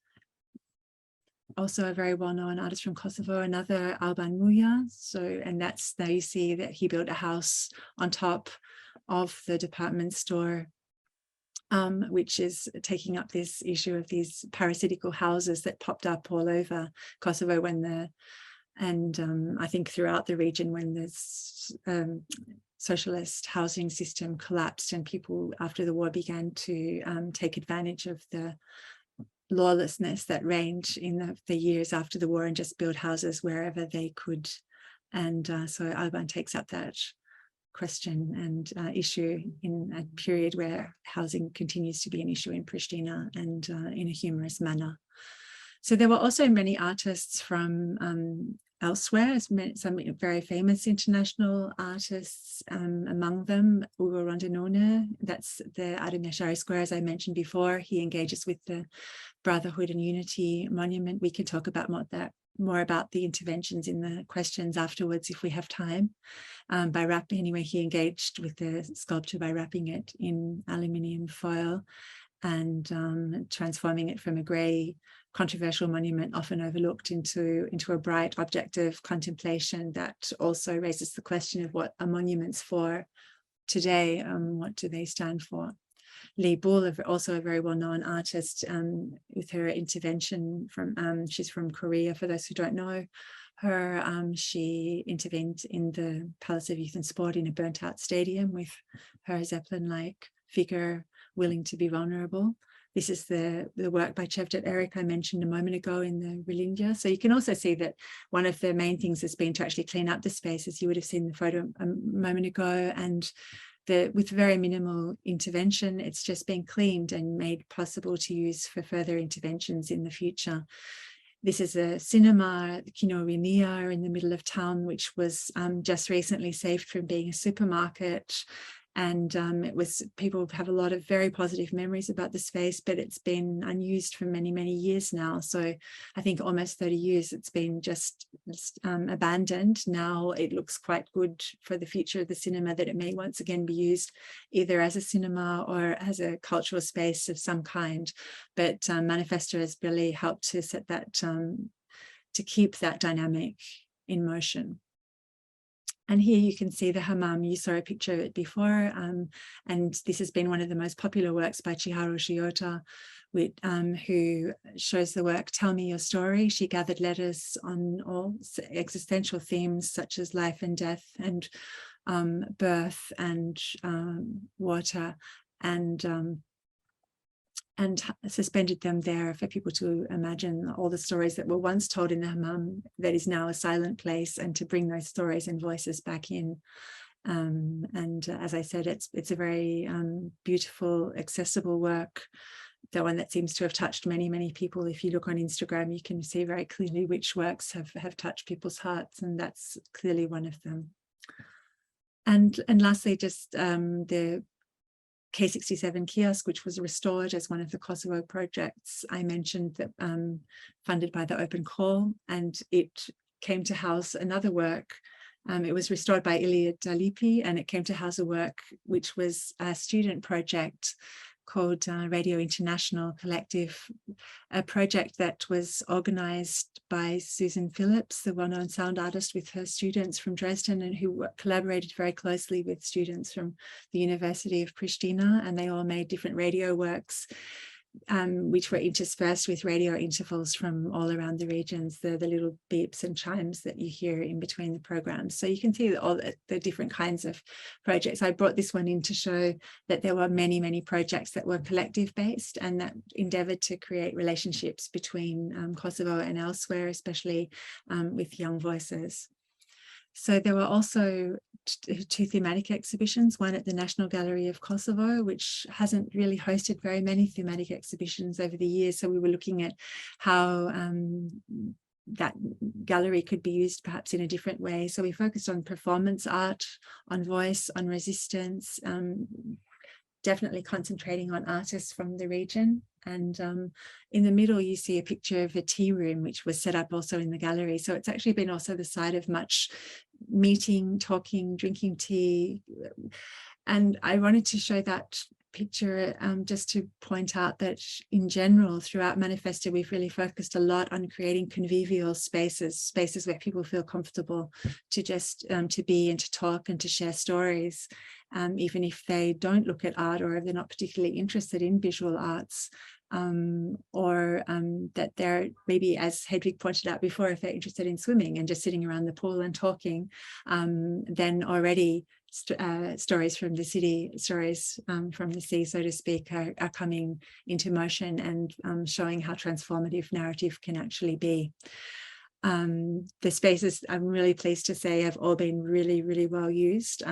Also a very well-known artist from Kosovo, another Alban Muja. So, and that's, there you see that he built a house on top of the department store, which is taking up this issue of these parasitical houses that popped up all over Kosovo when I think throughout the region when this socialist housing system collapsed and people after the war began to take advantage of the lawlessness that reigned in the years after the war and just build houses wherever they could. And so Alban takes up that question and issue in a period where housing continues to be an issue in Prishtina, and in a humorous manner. So there were also many artists from elsewhere, some very famous international artists, among them Ugo Rondinone, that's the Adem Yashari Square, as I mentioned before. He engages with the Brotherhood and Unity Monument. We can talk about more about the interventions in the questions afterwards if we have time. By wrapping, anyway, he engaged with the sculpture by wrapping it in aluminium foil and transforming it from a grey controversial monument often overlooked into a bright objective contemplation that also raises the question of what are monuments for today, what do they stand for. Lee Bull, also a very well-known artist, with her intervention from, she's from Korea, for those who don't know her, she intervened in the Palace of Youth and Sport in a burnt-out stadium with her Zeppelin-like figure willing to be vulnerable. This is the work by Cevdet Eric I mentioned a moment ago in the Relinja. So you can also see that one of the main things has been to actually clean up the space, as you would have seen the photo a moment ago, and with very minimal intervention, it's just been cleaned and made possible to use for further interventions in the future. This is a cinema, Kino Rinia, in the middle of town, which was just recently saved from being a supermarket. And it was, people have a lot of very positive memories about the space, but it's been unused for many, many years now. So I think almost 30 years it's been just abandoned. Now it looks quite good for the future of the cinema that it may once again be used either as a cinema or as a cultural space of some kind. But Manifesta has really helped to set that, to keep that dynamic in motion. And here you can see the hammam. You saw a picture of it before, and this has been one of the most popular works by Chiharu Shiota, who shows the work Tell Me Your Story. She gathered letters on all existential themes such as life and death and birth and water, and suspended them there for people to imagine all the stories that were once told in the hammam that is now a silent place, and to bring those stories and voices back in. And as I said, it's a very beautiful, accessible work, the one that seems to have touched many, many people. If you look on Instagram, you can see very clearly which works have touched people's hearts, and that's clearly one of them. And lastly, just the K67 kiosk, which was restored as one of the Kosovo projects I mentioned, that funded by the Open Call, and it came to house another work. It was restored by Iliad Dalipi, and it came to house a work which was a student project called Radio International Collective, a project that was organized by Susan Phillips, the well-known sound artist, with her students from Dresden, and who collaborated very closely with students from the University of Prishtina, and they all made different radio works, which were interspersed with radio intervals from all around the regions, the little beeps and chimes that you hear in between the programs. So you can see all the different kinds of projects. I brought this one in to show that there were many, many projects that were collective based and that endeavored to create relationships between Kosovo and elsewhere, especially with young voices. So there were also two thematic exhibitions, one at the National Gallery of Kosovo, which hasn't really hosted very many thematic exhibitions over the years. So we were looking at how that gallery could be used perhaps in a different way. So we focused on performance art, on voice, on resistance, definitely concentrating on artists from the region. And in the middle, you see a picture of a tea room, which was set up also in the gallery. So it's actually been also the site of much meeting, talking, drinking tea. And I wanted to show that picture just to point out that in general, throughout Manifesta, we've really focused a lot on creating convivial spaces where people feel comfortable to just to be and to talk and to share stories, even if they don't look at art or if they're not particularly interested in visual arts. Or that they're maybe, as Hedwig pointed out before, if they're interested in swimming and just sitting around the pool and talking, then already stories from the city, stories from the sea, so to speak, are coming into motion and showing how transformative narrative can actually be. The spaces, I'm really pleased to say, have all been really, really well used,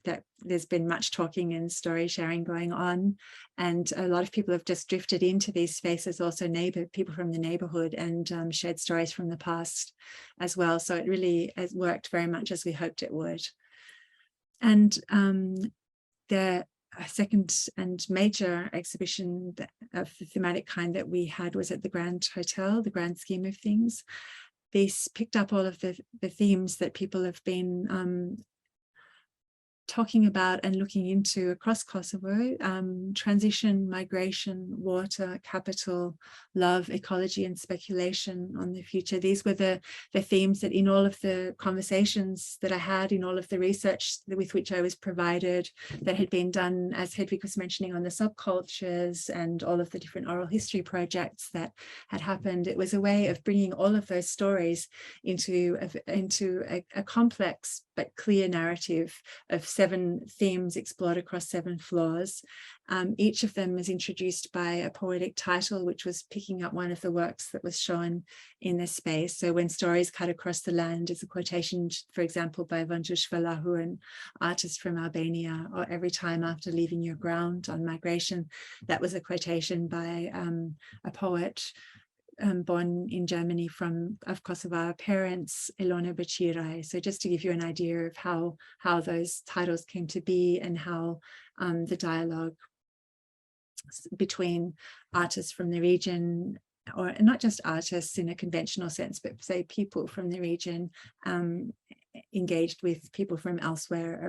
that there's been much talking and story sharing going on. And a lot of people have just drifted into these spaces, also people from the neighborhood, and shared stories from the past as well. So it really has worked very much as we hoped it would. And the second and major exhibition of the thematic kind that we had was at the Grand Hotel, the Grand Scheme of Things. This picked up all of the themes that people have been talking about and looking into across Kosovo: transition, migration, water, capital, love, ecology, and speculation on the future. These were the themes that in all of the conversations that I had, in all of the research with which I was provided, that had been done, as Hedwig was mentioning, on the subcultures and all of the different oral history projects that had happened. It was a way of bringing all of those stories into a complex but clear narrative of 7 themes explored across 7 floors. Each of them is introduced by a poetic title, which was picking up one of the works that was shown in this space. So when stories cut across the land is a quotation, for example, by Vanjush Valahu, an artist from Albania, or every time after leaving your ground on migration. That was a quotation by a poet born in Germany of Kosovo parents, Ilona Bachirai. So just to give you an idea of how those titles came to be and how the dialogue between artists from the region, or not just artists in a conventional sense, but say people from the region, engaged with people from elsewhere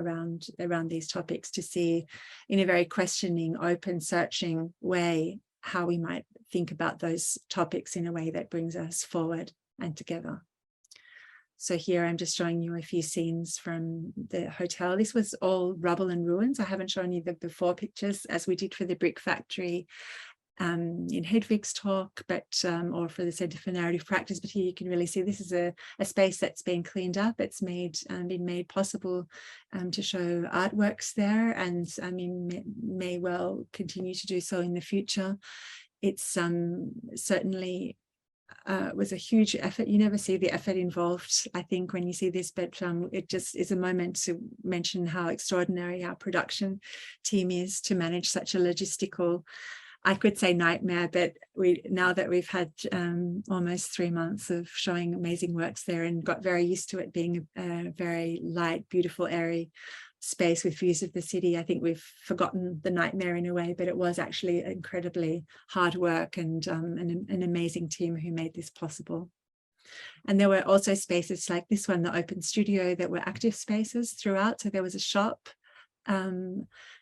around these topics, to see in a very questioning, open, searching way how we might think about those topics in a way that brings us forward and together. So here I'm just showing you a few scenes from the hotel. This was all rubble and ruins. I haven't shown you the before pictures, as we did for the brick factory in Hedwig's talk, but or for the Centre for Narrative Practice. But here you can really see this is a space that's been cleaned up. It's been made possible to show artworks there, and I mean may well continue to do so in the future. It's certainly was a huge effort. You never see the effort involved, I think, when you see this, but it just is a moment to mention how extraordinary our production team is to manage such a logistical, I could say nightmare, but now that we've had almost 3 months of showing amazing works there and got very used to it being a very light, beautiful, airy space with views of the city. I think we've forgotten the nightmare in a way, but it was actually incredibly hard work and an amazing team who made this possible. And there were also spaces like this one, the open studio, that were active spaces throughout. So there was a shop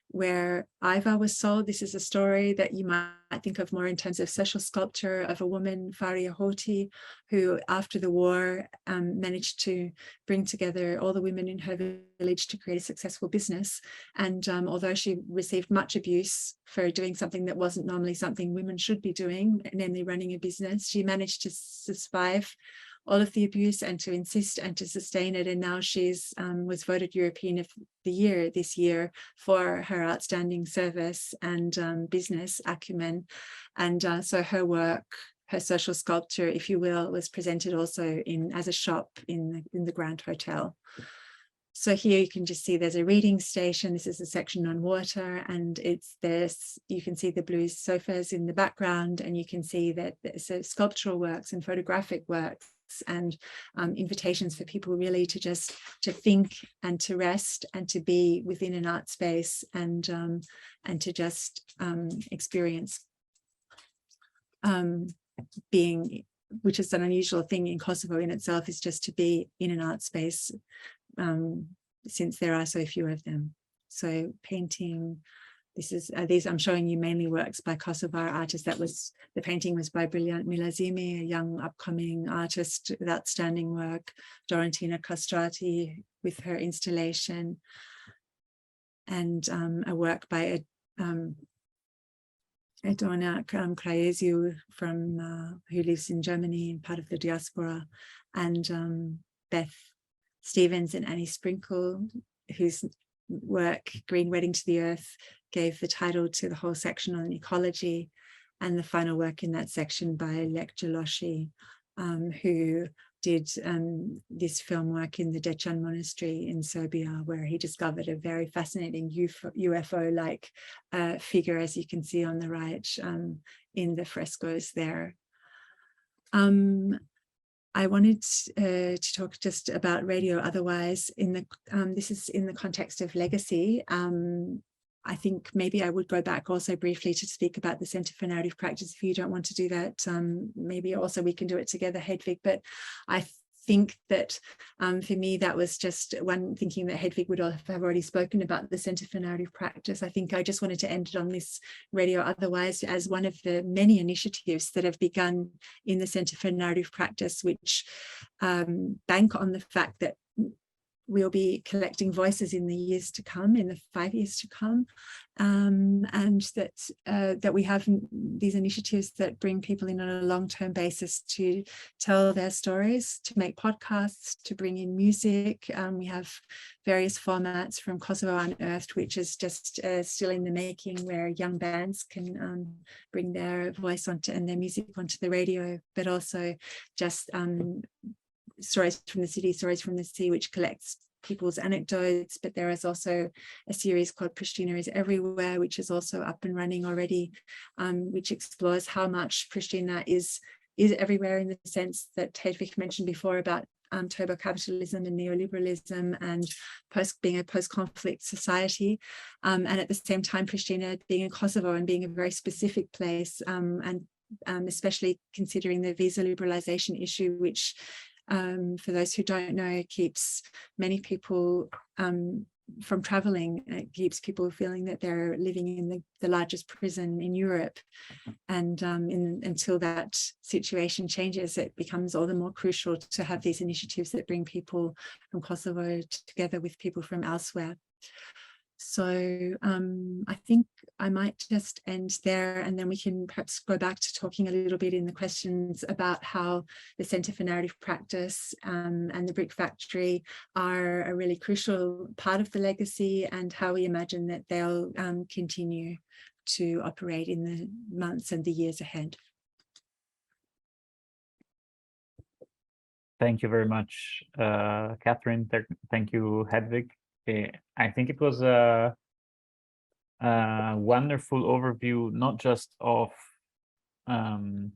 where Iva was sold. This is a story that you might think of more in terms of social sculpture of a woman, Faria Hoti, who after the war managed to bring together all the women in her village to create a successful business. And although she received much abuse for doing something that wasn't normally something women should be doing, namely running a business, she managed to survive all of the abuse and to insist and to sustain it. And now she's was voted European of the Year this year for her outstanding service and business acumen. And so her work, her social sculpture, if you will, was presented also as a shop in the Grand Hotel. So here you can just see there's a reading station. This is a section on water, and you can see the blue sofas in the background, and you can see that there's sculptural works and photographic works and invitations for people really to just to think and to rest and to be within an art space and to just experience being, which is an unusual thing in Kosovo in itself, is just to be in an art space, since there are so few of them. So painting, these I'm showing you mainly works by Kosovar artists. The painting was by Brilliant Milazimi, a young upcoming artist with outstanding work. Dorentina Castrati with her installation, and a work by Edona Kraeziu who lives in Germany and part of the diaspora, and Beth Stevens and Annie Sprinkle, whose work Green Wedding to the Earth gave the title to the whole section on ecology, and the final work in that section by Lech Jaloshi, who did this film work in the Deccan Monastery in Serbia, where he discovered a very fascinating UFO-like figure, as you can see on the right in the frescoes there. I wanted to talk just about radio otherwise. This is in the context of legacy. I think maybe I would go back also briefly to speak about the Centre for Narrative Practice. If you don't want to do that, maybe also we can do it together, Hedwig. But I think that for me, that was just one thinking that Hedwig would have already spoken about the Centre for Narrative Practice. I think I just wanted to end it on this radio otherwise as one of the many initiatives that have begun in the Centre for Narrative Practice, which bank on the fact that we'll be collecting voices in the years to come, in the 5 years to come, and that we have these initiatives that bring people in on a long-term basis to tell their stories, to make podcasts, to bring in music. We have various formats from Kosovo Unearthed, which is just still in the making, where young bands can bring their voice onto and their music onto the radio, but also just Stories from the City, Stories from the Sea, which collects people's anecdotes. But there is also a series called Prishtina is Everywhere, which is also up and running already, which explores how much Prishtina is everywhere, in the sense that Hedwig mentioned before about turbo capitalism and neoliberalism and being a post-conflict society, and at the same time Prishtina being in Kosovo and being a very specific place, and especially considering the visa liberalization issue, which for those who don't know, keeps many people from traveling. It keeps people feeling that they're living in the largest prison in Europe. And until that situation changes, it becomes all the more crucial to have these initiatives that bring people from Kosovo together with people from elsewhere. So I think I might just end there, and then we can perhaps go back to talking a little bit in the questions about how the Centre for Narrative Practice and the Brick Factory are a really crucial part of the legacy, and how we imagine that they'll continue to operate in the months and the years ahead. Thank you very much, Catherine. Thank you, Hedwig. I think it was a wonderful overview, not just of the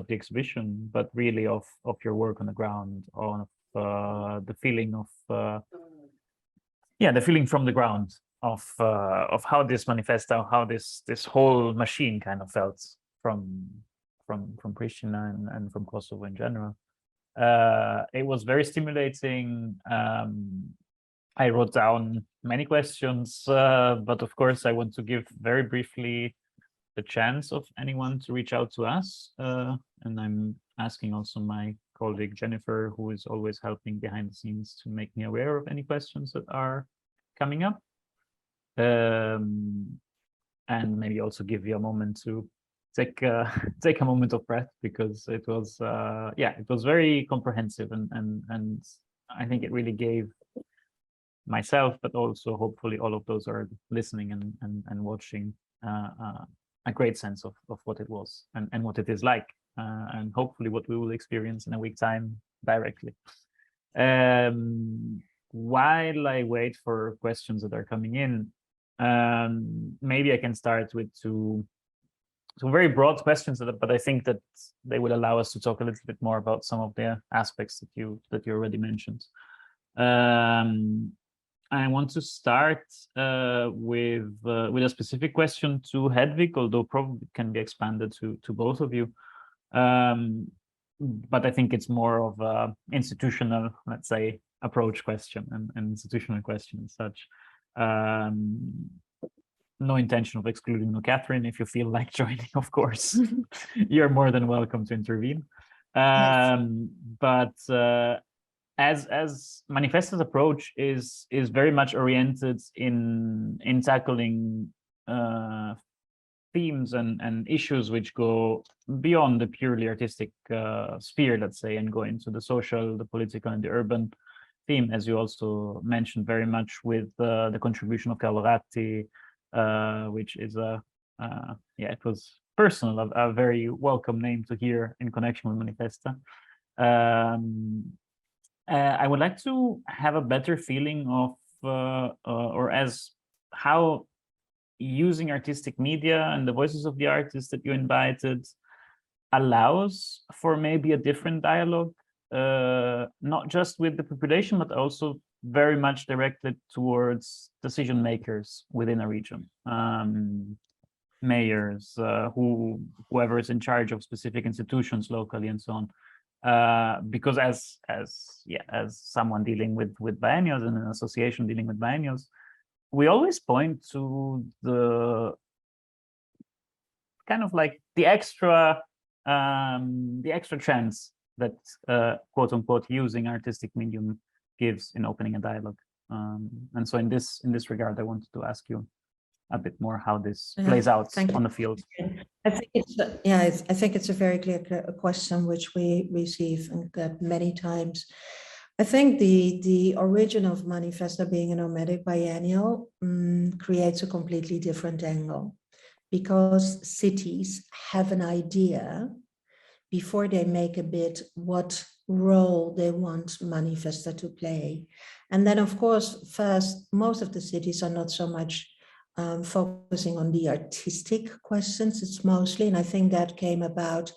exhibition, but really of your work on the ground, of the feeling of yeah, the feeling from the ground of how this Manifesta, how this whole machine kind of felt from Prishtina and from Kosovo in general. It was very stimulating. I wrote down many questions, but of course I want to give very briefly the chance of anyone to reach out to us. And I'm asking also my colleague Jennifer, who is always helping behind the scenes, to make me aware of any questions that are coming up. And maybe also give you a moment to take a moment of breath, because it was it was very comprehensive, and I think it really gave myself, but also hopefully all of those who are listening and watching, a great sense of what it was and what it is like, and hopefully what we will experience in a week's time directly. While I wait for questions that are coming in, maybe I can start with two very broad questions, but I think that they will allow us to talk a little bit more about some of the aspects that you already mentioned. I want to start with a specific question to Hedwig, although probably can be expanded to both of you. But I think it's more of an institutional, let's say, approach question and institutional question and such. No intention of excluding Catherine. If you feel like joining, of course, you're more than welcome to intervene. Yes. But as Manifesta's approach is very much oriented in tackling themes and issues which go beyond the purely artistic sphere, let's say, and go into the social, the political, and the urban theme, as you also mentioned, very much with the contribution of Calorati, which is it was personal, a very welcome name to hear in connection with Manifesta. I would like to have a better feeling of, or as how using artistic media and the voices of the artists that you invited allows for maybe a different dialogue, not just with the population, but also very much directed towards decision makers within a region, mayors, whoever is in charge of specific institutions locally, and so on. Because as someone dealing with biennials and an association dealing with biennials, we always point to the kind of like the extra chance that quote unquote using artistic medium gives in opening a dialogue. And so in this regard, I wanted to ask you a bit more how this plays out on the field. I think it's a very clear question which we receive and get many times. I think the origin of Manifesta being a nomadic biennial creates a completely different angle, because cities have an idea before they make a bid what role they want Manifesta to play. And then, of course, first, most of the cities are not so much focusing on the artistic questions. It's mostly, and I think that came about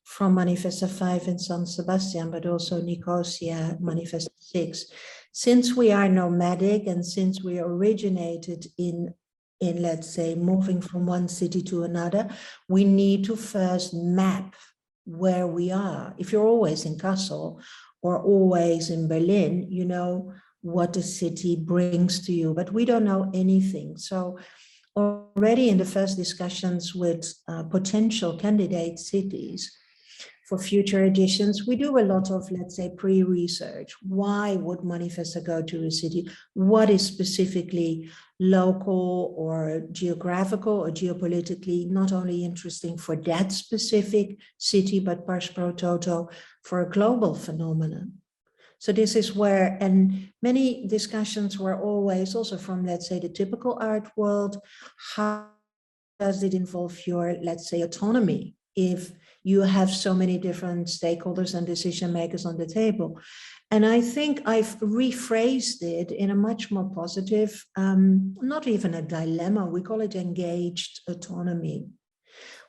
from Manifesta 5 in San Sebastian, but also Nicosia, Manifesta 6. Since we are nomadic and since we originated in let's say, moving from one city to another, we need to first map where we are. If you're always in Kassel or always in Berlin, you know what the city brings to you, but we don't know anything. So already in the first discussions with potential candidate cities for future editions, we do a lot of, let's say, pre-research. Why would Manifesta go to a city? What is specifically local or geographical or geopolitically not only interesting for that specific city, but pars pro toto for a global phenomenon? So this is where, and many discussions were always also from, let's say, the typical art world. How does it involve your, let's say, autonomy if you have so many different stakeholders and decision makers on the table? And I think I've rephrased it in a much more positive, not even a dilemma, we call it engaged autonomy.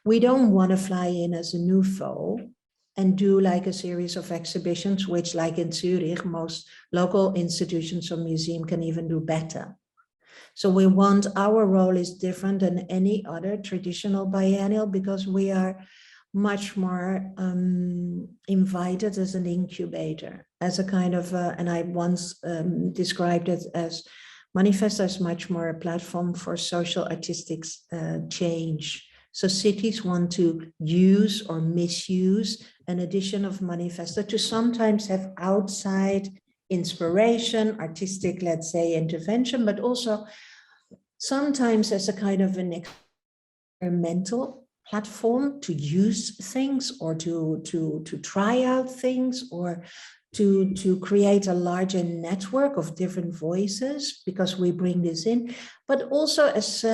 We don't want to fly in as a new foe. and do like a series of exhibitions, which like in Zurich, most local institutions or museum can even do better. So we want, our role is different than any other traditional biennial because we are much more invited as an incubator, as a kind of, and I once described it as Manifesta is much more a platform for social artistic change. So cities want to use or misuse an edition of Manifesta to sometimes have outside inspiration, artistic, let's say, intervention, but also sometimes as a kind of an experimental platform to use things or to try out things or to create a larger network of different voices, because we bring this in, but also, as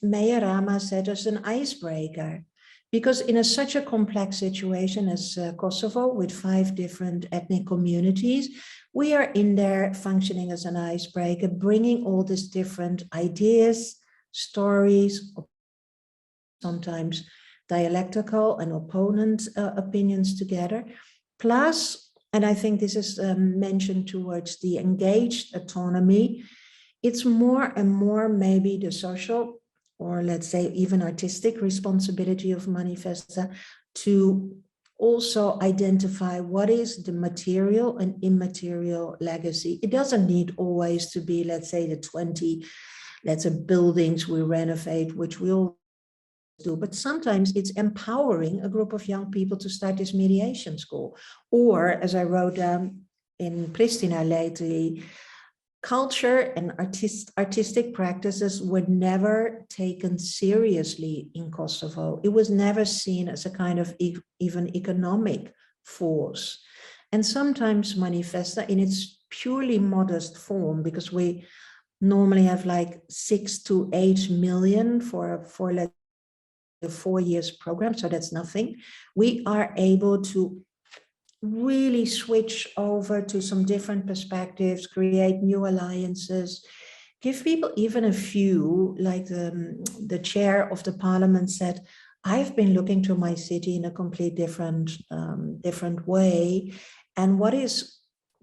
Meyer Rama said, as an icebreaker. Because in such a complex situation as Kosovo, with 5 different ethnic communities, we are in there functioning as an icebreaker, bringing all these different ideas, stories, sometimes dialectical and opponent opinions together. Plus, and I think this is mentioned towards the engaged autonomy, it's more and more maybe the social, or let's say even artistic responsibility of Manifesta to also identify what is the material and immaterial legacy. It doesn't need always to be, let's say, the 20, let's say, buildings we renovate, which we all do, but sometimes it's empowering a group of young people to start this mediation school. Or, as I wrote down in Prishtina lately, culture and artistic practices were never taken seriously in Kosovo. It was never seen as a kind of even economic force. And sometimes Manifesta, in its purely modest form, because we normally have like 6 to 8 million for let's the 4 years program, so that's nothing. We are able to really switch over to some different perspectives, create new alliances, give people even a few, like the chair of the parliament said, I've been looking to my city in a complete different way. And what is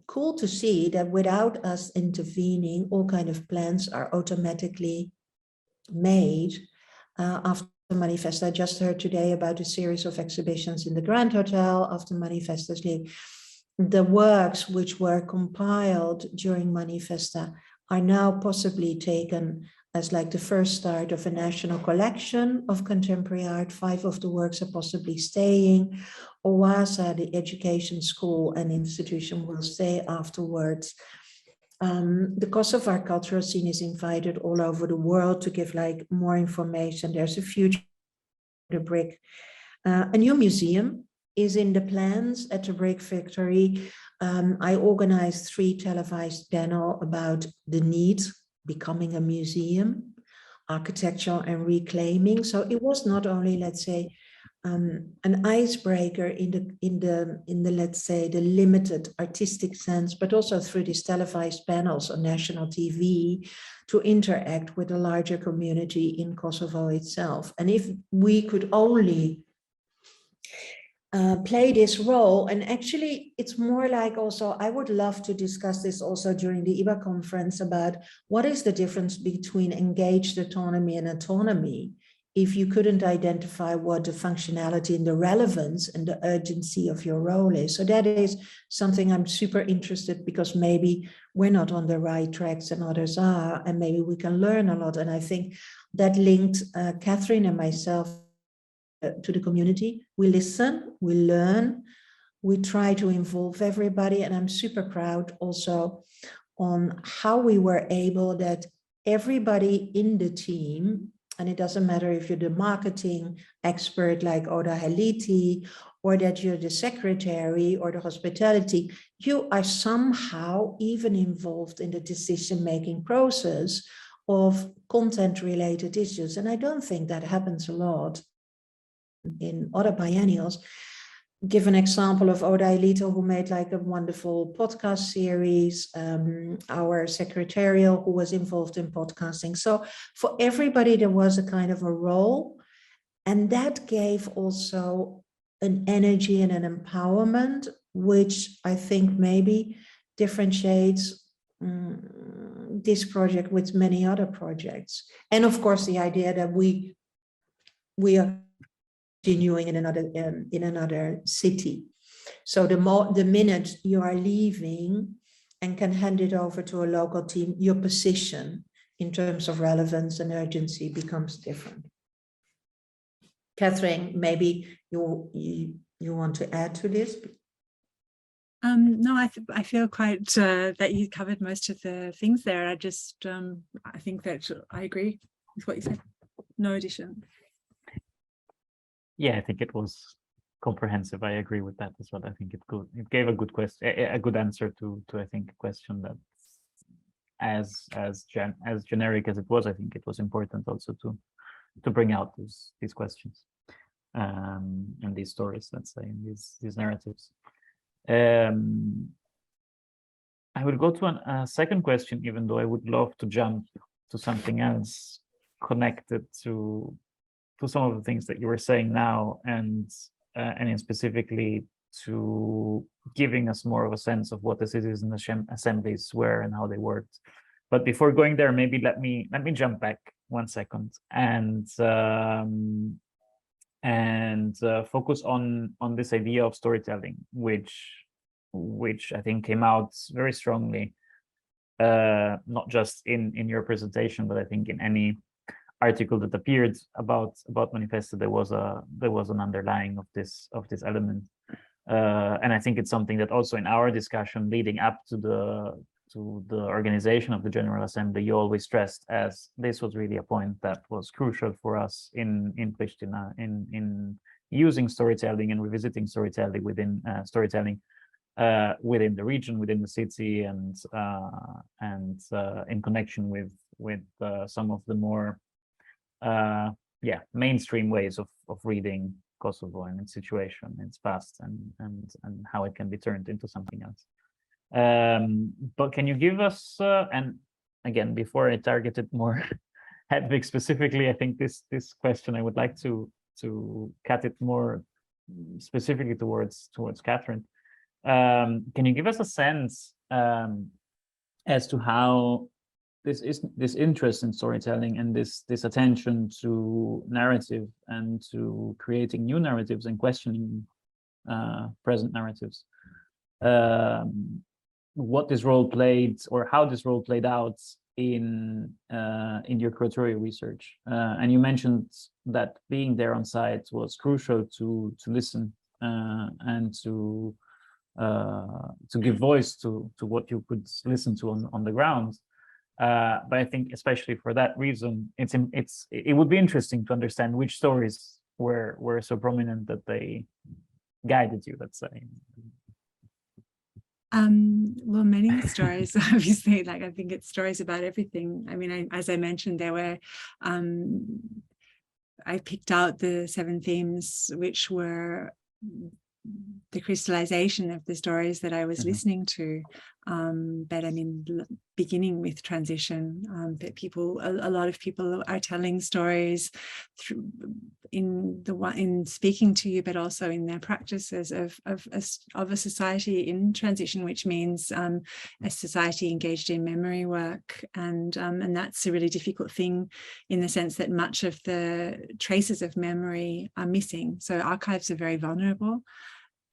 cool to see that without us intervening, all kind of plans are automatically made after Manifesta. I just heard today about a series of exhibitions in the Grand Hotel after Manifesta's leave. The works which were compiled during Manifesta are now possibly taken as like the first start of a national collection of contemporary art. 5 of the works are possibly staying. OASA, the education school and institution, will stay afterwards. The Kosovo cultural scene is invited all over the world to give like more information. There's a future brick. A new museum is in the plans at the Brick Factory. I organized 3 televised panels about the need becoming a museum, architecture and reclaiming. So it was not only, let's say, an icebreaker in the let's say the limited artistic sense, but also through these televised panels on national TV to interact with a larger community in Kosovo itself. And if we could only play this role, and actually it's more like also, I would love to discuss this also during the IBA conference about what is the difference between engaged autonomy and autonomy. If you couldn't identify what the functionality and the relevance and the urgency of your role is. So that is something I'm super interested, because maybe we're not on the right tracks and others are, and maybe we can learn a lot. And I think that linked Catherine and myself to the community. We listen, we learn, we try to involve everybody. And I'm super proud also on how we were able that everybody in the team, and it doesn't matter if you're the marketing expert like Oda Haliti, or that you're the secretary or the hospitality, you are somehow even involved in the decision-making process of content-related issues. And I don't think that happens a lot in other biennials. Give an example of Oda Elito, who made like a wonderful podcast series, our secretarial who was involved in podcasting. So for everybody, there was a kind of a role, and that gave also an energy and an empowerment, which I think maybe differentiates this project with many other projects. And of course, the idea that we are continuing in another city. So the minute you are leaving and can hand it over to a local team, your position in terms of relevance and urgency becomes different. Catherine, maybe you want to add to this? No, I feel quite that you covered most of the things there. I think that I agree with what you said. No addition. Yeah, I think it was comprehensive. I agree with that as well. I think it gave a good question, a good answer to I think a question that as generic as it was, I think it was important also to bring out these questions and these stories, let's say, and these narratives. I will go to a second question, even though I would love to jump to something else connected to some of the things that you were saying now, and specifically to giving us more of a sense of what the citizen assemblies were and how they worked. But before going there, maybe let me jump back 1 second and focus on this idea of storytelling, which I think came out very strongly, not just in your presentation, but I think in any article that appeared about Manifesta, there was an underlying of this element, and I think it's something that also in our discussion leading up to the organization of the General Assembly, you always stressed as this was really a point that was crucial for us in Prishtina, in using storytelling and revisiting storytelling within within the region, within the city, and in connection with some of the more mainstream ways of reading Kosovo and its situation, its past, and how it can be turned into something else. But can you give us, and again, before I targeted more Hedwig specifically, I think this question I would like to cut it more specifically towards Catherine. Can you give us a sense as to how this interest in storytelling and this attention to narrative and to creating new narratives and questioning present narratives, what this role played, or how this role played out in your curatorial research? And you mentioned that being there on site was crucial to listen and to give voice to what you could listen to on the ground. But I think especially for that reason, it would be interesting to understand which stories were so prominent that they guided you, let's say. Well, many stories, obviously, like I think it's stories about everything. I mean, as I mentioned, there were, I picked out the 7 themes, which were the crystallization of the stories that I was listening to. But I mean, beginning with transition, that a lot of people are telling stories in speaking to you, but also in their practices of a society in transition, which means a society engaged in memory work, and that's a really difficult thing in the sense that much of the traces of memory are missing. So archives are very vulnerable.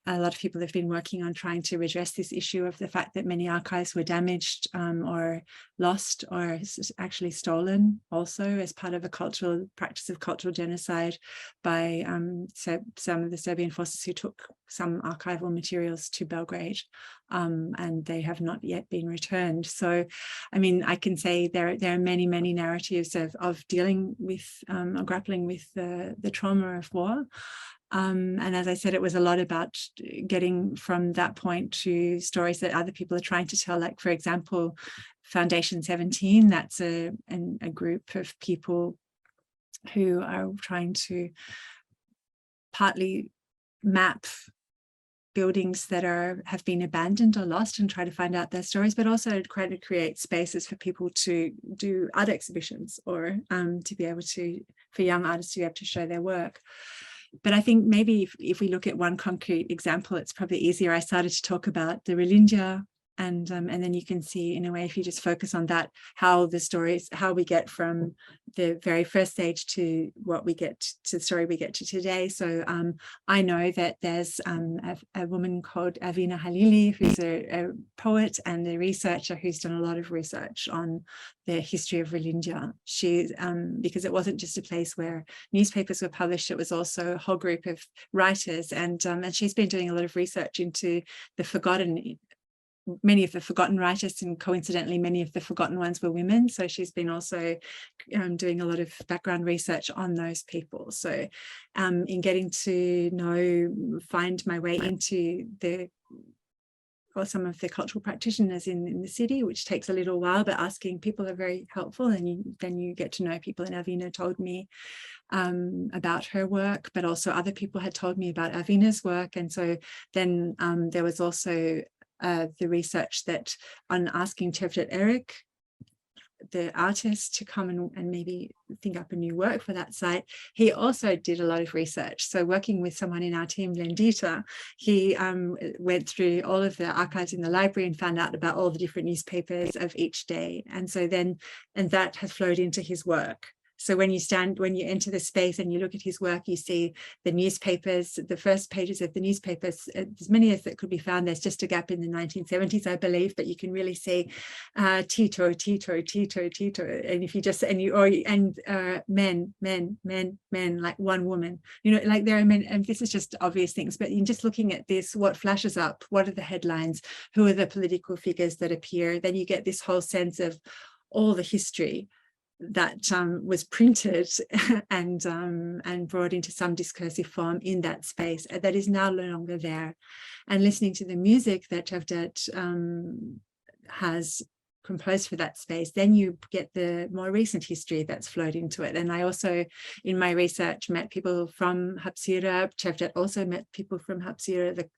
A lot of people have been working on trying to redress this issue of the fact that many archives were damaged or lost or actually stolen, also as part of a practice of cultural genocide by some of the Serbian forces who took some archival materials to Belgrade, and they have not yet been returned. So, I mean, I can say there are many, many narratives of dealing with or grappling with the trauma of war. And as I said, it was a lot about getting from that point to stories that other people are trying to tell. Like, for example, Foundation 17, that's a group of people who are trying to partly map buildings that have been abandoned or lost and try to find out their stories, but also try to create spaces for people to do art exhibitions or to be able to, for young artists to be able to show their work. But I think maybe if we look at one concrete example, it's probably easier. I started to talk about the Relingia, and then you can see, in a way, if you just focus on that, how the stories, how we get from the very first stage to what we get to the story we get to today. So I know that there's a woman called Avina Halili, who's a poet and a researcher who's done a lot of research on the history of Relingia. She, because it wasn't just a place where newspapers were published, it was also a whole group of writers, and she's been doing a lot of research into the forgotten, many of the forgotten writers, and coincidentally many of the forgotten ones were women. So she's been also doing a lot of background research on those people. So in getting to find my way into some of the cultural practitioners in the city, which takes a little while, but asking people are very helpful, and then you get to know people. And Avina told me about her work, but also other people had told me about Avina's work. And so then there was also the research that on asking Cevdet Eric, the artist, to come and maybe think up a new work for that site. He also did a lot of research. So working with someone in our team, Lendita, he went through all of the archives in the library and found out about all the different newspapers of each day. And so then, and that has flowed into his work. So when you enter the space and you look at his work, you see the newspapers, the first pages of the newspapers, as many as that could be found. There's just a gap in the 1970s, I believe, but you can really see Tito, and if you just men, like one woman, like there are men, and this is just obvious things, but in just looking at this, what flashes up, what are the headlines, who are the political figures that appear, then you get this whole sense of all the history that was printed and brought into some discursive form in that space that is now no longer there. And listening to the music that Cevdet has composed for that space, then you get the more recent history that's flowed into it. And I also, in my research, met people from Hapsira. Cevdet also met people from Hapsira, the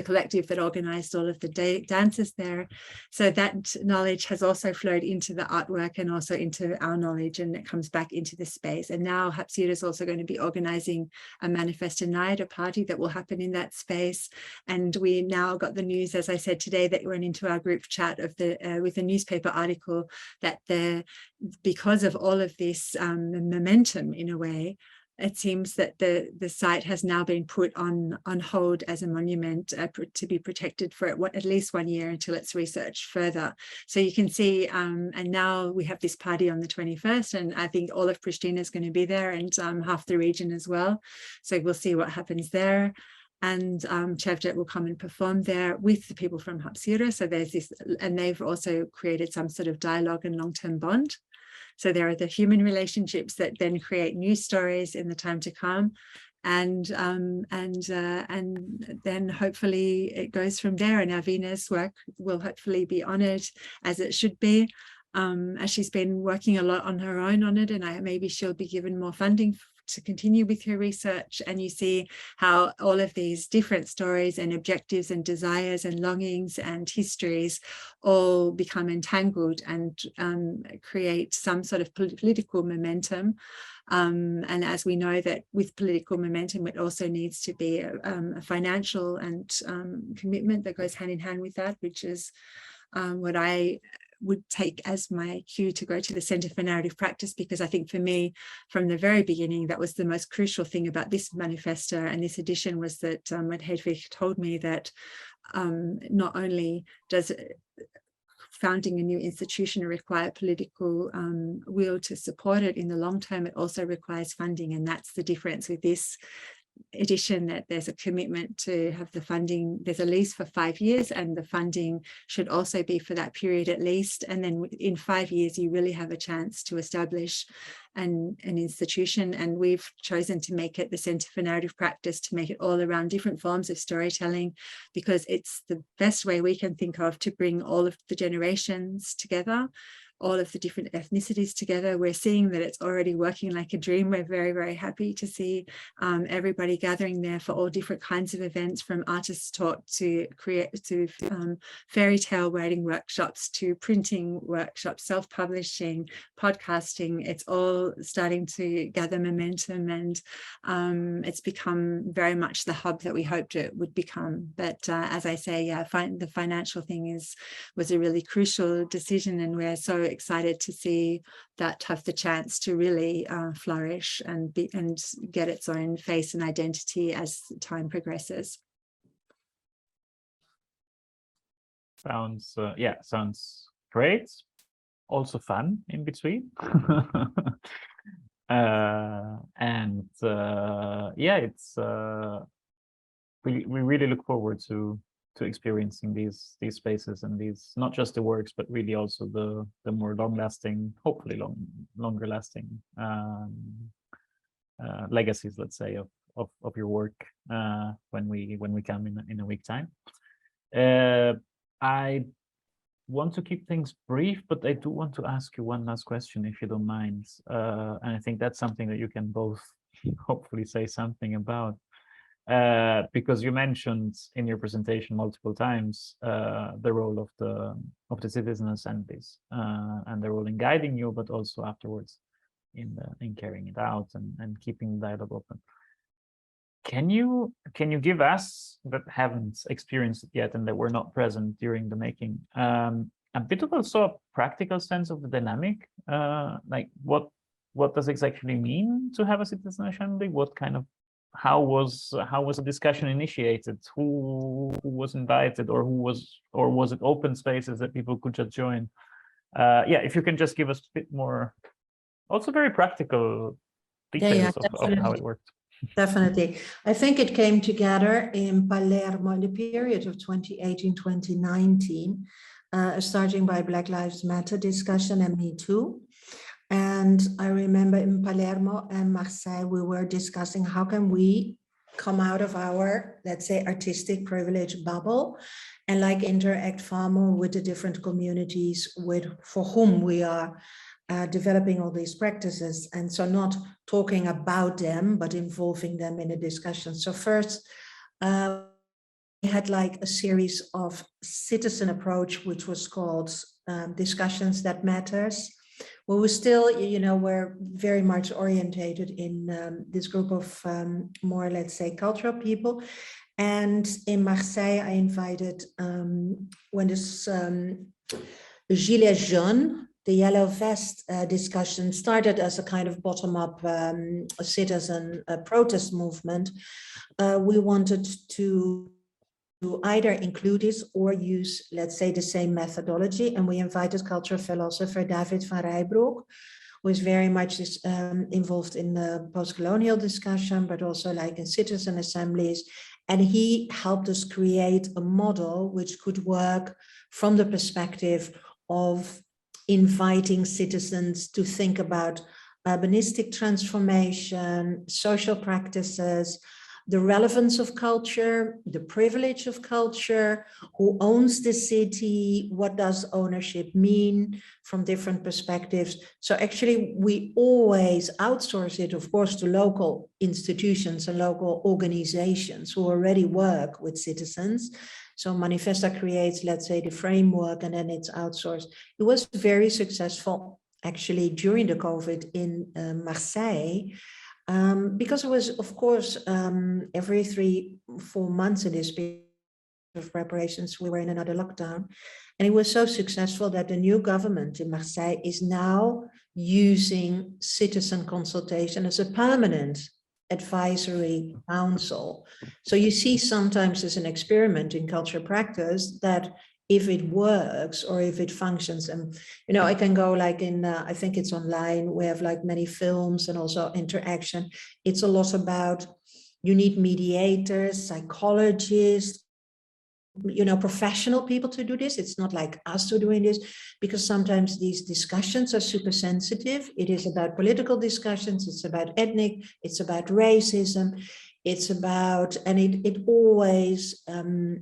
collective that organized all of the dances there. So that knowledge has also flowed into the artwork and also into our knowledge, and it comes back into the space. And now Hapsira is also going to be organizing a Manifesta night, a party that will happen in that space. And we now got the news, as I said today, that went into our group chat of with a newspaper article that because of all of this momentum, in a way, it seems that the site has now been put on hold as a monument to be protected for at least 1 year until it's researched further. So you can see, and now we have this party on the 21st, and I think all of Prishtina is going to be there, and half the region as well. So we'll see what happens there. And Cevdet will come and perform there with the people from Hapsira. So there's this, and they've also created some sort of dialogue and long-term bond. So there are the human relationships that then create new stories in the time to come. And then hopefully it goes from there, and Avina's work will hopefully be honored as it should be. As she's been working a lot on her own on it, and maybe she'll be given more funding to continue with her research. And you see how all of these different stories and objectives and desires and longings and histories all become entangled and create some sort of political momentum. And as we know that with political momentum, it also needs to be a financial and commitment that goes hand in hand with that, which is what I would take as my cue to go to the Centre for Narrative Practice, because I think for me, from the very beginning, that was the most crucial thing about this Manifesta and this edition, was that what Hedwig told me, that not only does founding a new institution require political will to support it in the long term, it also requires funding. And that's the difference with this edition, that there's a commitment to have the funding. There's a lease for 5 years, and the funding should also be for that period at least. And then in 5 years, you really have a chance to establish an institution. And we've chosen to make it the Centre for Narrative Practice, to make it all around different forms of storytelling, because it's the best way we can think of to bring all of the generations together. all of the different ethnicities together. We're seeing that it's already working like a dream. We're very, very happy to see everybody gathering there for all different kinds of events, from artists talk to fairy tale writing workshops to printing workshops, self-publishing, podcasting. It's all starting to gather momentum, and it's become very much the hub that we hoped it would become. But as I say, yeah, the financial thing was a really crucial decision, and we're so excited to see that have the chance to really flourish and get its own face and identity as time progresses. Sounds great. Also fun in between. It's we really look forward to experiencing these spaces and these, not just the works, but really also the more long-lasting, hopefully longer lasting legacies, let's say, of your work when we come in a week time. I want to keep things brief, but I do want to ask you one last question, if you don't mind. And I think that's something that you can both hopefully say something about. Because you mentioned in your presentation multiple times the role of the citizen assemblies and the role in guiding you, but also afterwards in carrying it out and keeping the dialogue open. Can you give us, that haven't experienced it yet and that were not present during the making, a bit of also a practical sense of the dynamic? Like what does it actually mean to have a citizen assembly? What kind of how was the discussion initiated? Who was invited, or was it open spaces that people could just join? If you can just give us a bit more, also very practical details of how it worked. Definitely. I think it came together in Palermo in the period of 2018-2019, starting by Black Lives Matter discussion and Me Too. And I remember in Palermo and Marseille, we were discussing how can we come out of our, let's say, artistic privilege bubble and like interact far more with the different communities for whom we are developing all these practices. And so not talking about them, but involving them in a discussion. So first, we had like a series of citizen approach, which was called Discussions That Matters. Well, we still, we're very much orientated in this group of more, let's say, cultural people. And in Marseille, I invited, when this Gilets jaunes, the yellow vest discussion started as a kind of bottom-up citizen protest movement. We wanted to either include this or use, let's say, the same methodology. And we invited cultural philosopher David van Rijbroek, who is very much involved in the post-colonial discussion, but also like in citizen assemblies. And he helped us create a model which could work from the perspective of inviting citizens to think about urbanistic transformation, social practices, the relevance of culture, the privilege of culture, who owns the city, what does ownership mean from different perspectives. So actually we always outsource it, of course, to local institutions and local organizations who already work with citizens. So Manifesta creates, let's say, the framework, and then it's outsourced. It was very successful actually during the COVID in Marseille. Because it was, of course, every 3-4 months in this period of preparations, we were in another lockdown. And it was so successful that the new government in Marseille is now using citizen consultation as a permanent advisory council. So you see sometimes as an experiment in cultural practice that if it works or if it functions, and I can go like in, I think it's online, we have like many films and also interaction. It's a lot about, you need mediators, psychologists, professional people to do this. It's not like us to doing this, because sometimes these discussions are super sensitive. It is about political discussions, it's about ethnic, it's about racism, it's about, and it always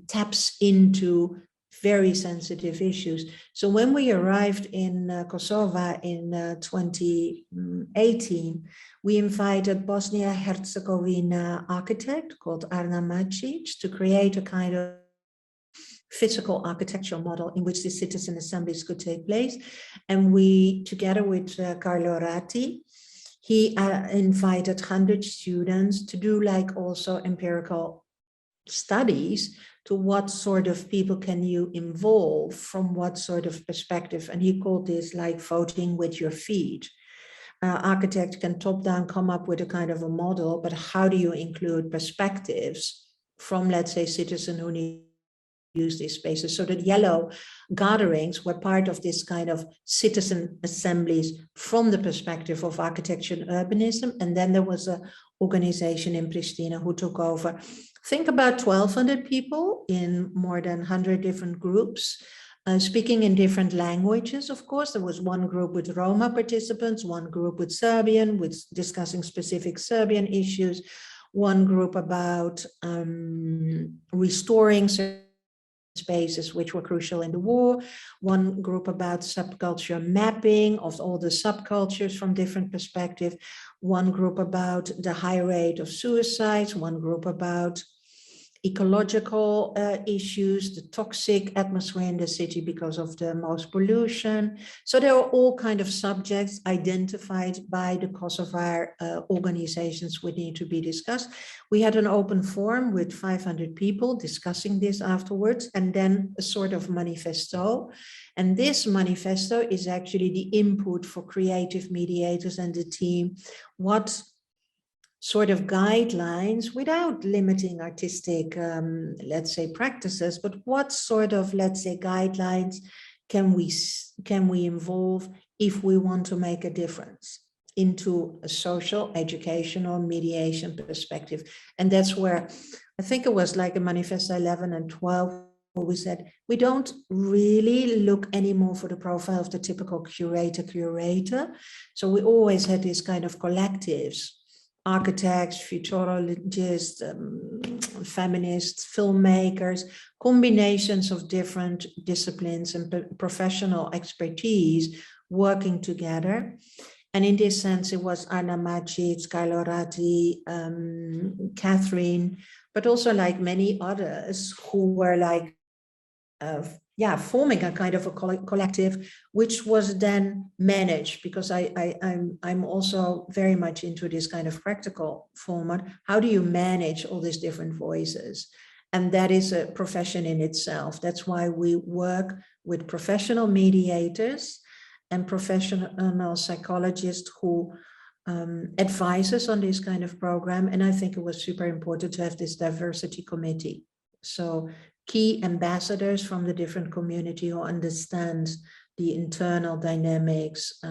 taps into very sensitive issues. So when we arrived in Kosovo in 2018, we invited Bosnia-Herzegovina architect called Arna Macic to create a kind of physical architectural model in which the citizen assemblies could take place. And we, together with Carlo Ratti, he invited 100 students to do like also empirical studies to what sort of people can you involve from what sort of perspective. And he called this like voting with your feet. Architect can top down come up with a kind of a model, but how do you include perspectives from, let's say, citizens who need use these spaces? So that yellow gatherings were part of this kind of citizen assemblies from the perspective of architecture and urbanism. And then there was an organization in Prishtina who took over, think about 1,200 people in more than 100 different groups, speaking in different languages. Of course, there was one group with Roma participants, one group with Serbian, with discussing specific Serbian issues, one group about restoring spaces which were crucial in the war, one group about subculture mapping of all the subcultures from different perspectives, one group about the high rate of suicides, one group about ecological issues, the toxic atmosphere in the city because of the most pollution. So there are all kind of subjects identified by the Kosovar organizations which need to be discussed. We had an open forum with 500 people discussing this afterwards, and then a sort of manifesto. And this manifesto is actually the input for creative mediators and the team. What sort of guidelines, without limiting artistic, let's say, practices, but what sort of, let's say, guidelines can we involve if we want to make a difference into a social, educational, mediation perspective? And that's where I think it was like a Manifesta 11 and 12, where we said, we don't really look anymore for the profile of the typical curator. So we always had these kind of collectives, architects, futurologists, feminists, filmmakers, combinations of different disciplines and professional expertise working together. And in this sense, it was Arna Macic, Carlo Ratti, Catherine, but also like many others who were like, forming a kind of a collective, which was then managed, because I'm also very much into this kind of practical format. How do you manage all these different voices? And that is a profession in itself. That's why we work with professional mediators and professional psychologists who advise us on this kind of program. And I think it was super important to have this diversity committee. So key ambassadors from the different community who understand the internal dynamics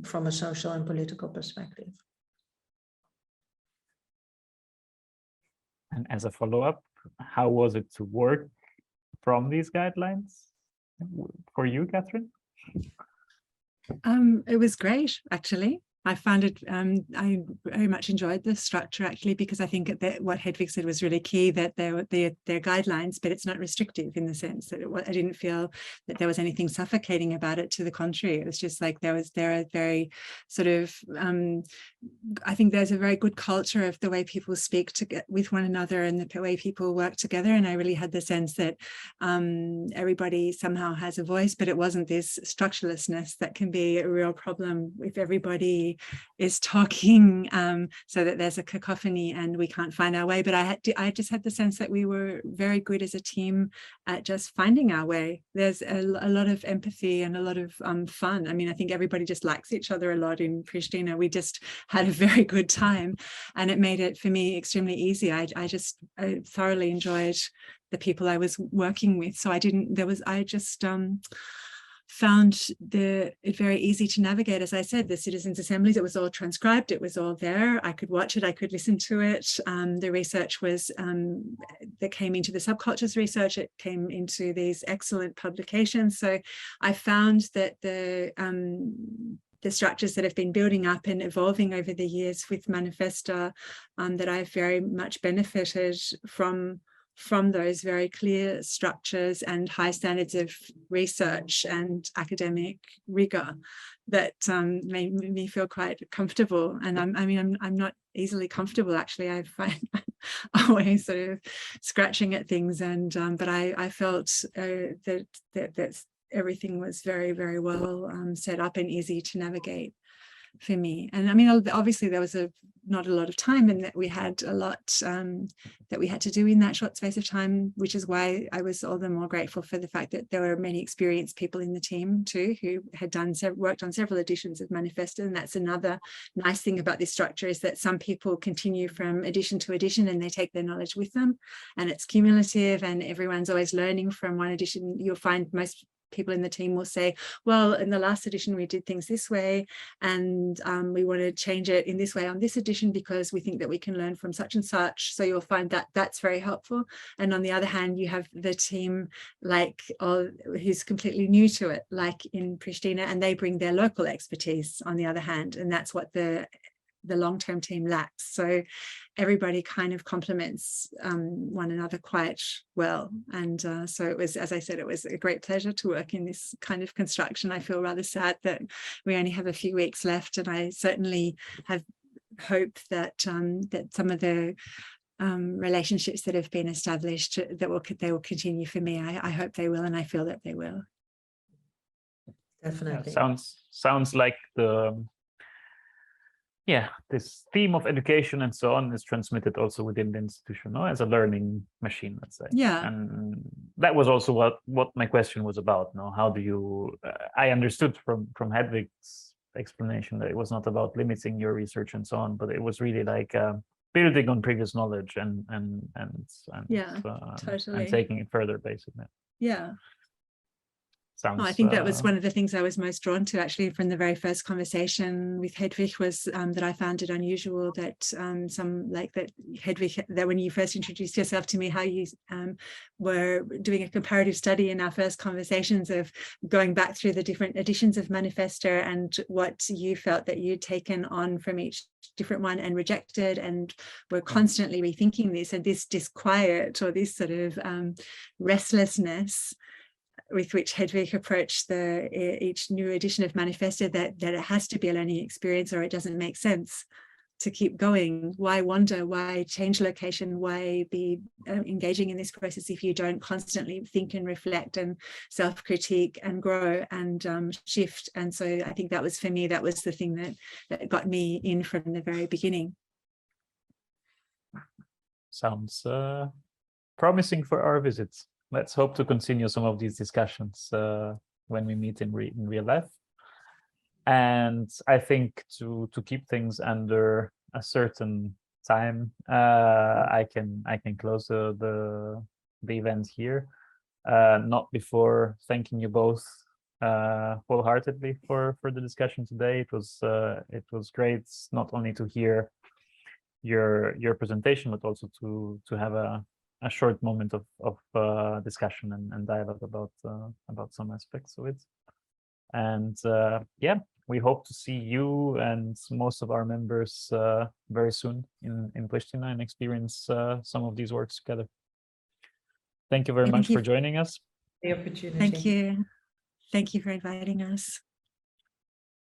from a social and political perspective. And as a follow-up, how was it to work from these guidelines for you, Catherine? It was great, actually. I found it, I very much enjoyed the structure, actually, because I think that what Hedwig said was really key, that they're guidelines, but it's not restrictive in the sense that I didn't feel that there was anything suffocating about it. To the contrary, it was just like there are very sort of, I think there's a very good culture of the way people speak with one another and the way people work together. And I really had the sense that everybody somehow has a voice, but it wasn't this structurelessness that can be a real problem if everybody is talking, so that there's a cacophony and we can't find our way. But I just had the sense that we were very good as a team at just finding our way. There's a lot of empathy and a lot of fun. I mean, I think everybody just likes each other a lot in Prishtina. We just had a very good time, and it made it for me extremely easy. I thoroughly enjoyed the people I was working with. So I just found it very easy to navigate. As I said, the citizens' assemblies, it was all transcribed, it was all there. I could watch it, I could listen to it. The research was, that came into the subcultures research, it came into these excellent publications. So I found that the structures that have been building up and evolving over the years with Manifesta, that I've very much benefited from from those very clear structures and high standards of research and academic rigor that made me feel quite comfortable. And I'm not easily comfortable, actually. I find always sort of scratching at things, and but I felt that everything was very, very well set up and easy to navigate for me. And I mean, obviously there was not a lot of time, and that we had a lot that we had to do in that short space of time, which is why I was all the more grateful for the fact that there were many experienced people in the team too, who had worked on several editions of Manifesta. And that's another nice thing about this structure, is that some people continue from edition to edition and they take their knowledge with them, and it's cumulative, and everyone's always learning from one edition. You'll find most people in the team will say, well, in the last edition we did things this way, and we want to change it in this way on this edition because we think that we can learn from such and such. So you'll find that that's very helpful. And on the other hand, you have the team like who's completely new to it, like in Prishtina, and they bring their local expertise on the other hand, and that's what the long-term team lacks. So everybody kind of complements one another quite well. And so it was, as I said, it was a great pleasure to work in this kind of construction. I feel rather sad that we only have a few weeks left, and I certainly have hope that that some of the relationships that have been established they will continue for me. I hope they will, and I feel that they will. Definitely. Sounds like this theme of education and so on is transmitted also within the institution, no? As a learning machine, let's say. Yeah. And that was also what my question was about. No, how do you? I understood from Hedwig's explanation that it was not about limiting your research and so on, but it was really like building on previous knowledge and totally, and taking it further, basically. Yeah. Sounds, I think that was one of the things I was most drawn to, actually, from the very first conversation with Hedwig, was that I found it unusual that Hedwig, that when you first introduced yourself to me, how you were doing a comparative study in our first conversations of going back through the different editions of Manifesta and what you felt that you'd taken on from each different one and rejected, and were constantly rethinking this, and this disquiet or this sort of restlessness with which Hedwig approached each new edition of Manifesta, that it has to be a learning experience or it doesn't make sense to keep going. Why wander? Why change location? Why be engaging in this process if you don't constantly think and reflect and self-critique and grow and shift? And so I think that was, for me, that was the thing that got me in from the very beginning. Sounds promising for our visits. Let's hope to continue some of these discussions when we meet in real life. And I think to keep things under a certain time, I can close the event here, not before thanking you both wholeheartedly for the discussion today. It was great not only to hear your presentation, but also to have a short moment of discussion and dialogue about some aspects of it. And we hope to see you and most of our members very soon in Prishtina and experience some of these works together. Thank you very much for joining us. The opportunity. Thank you. Thank you for inviting us.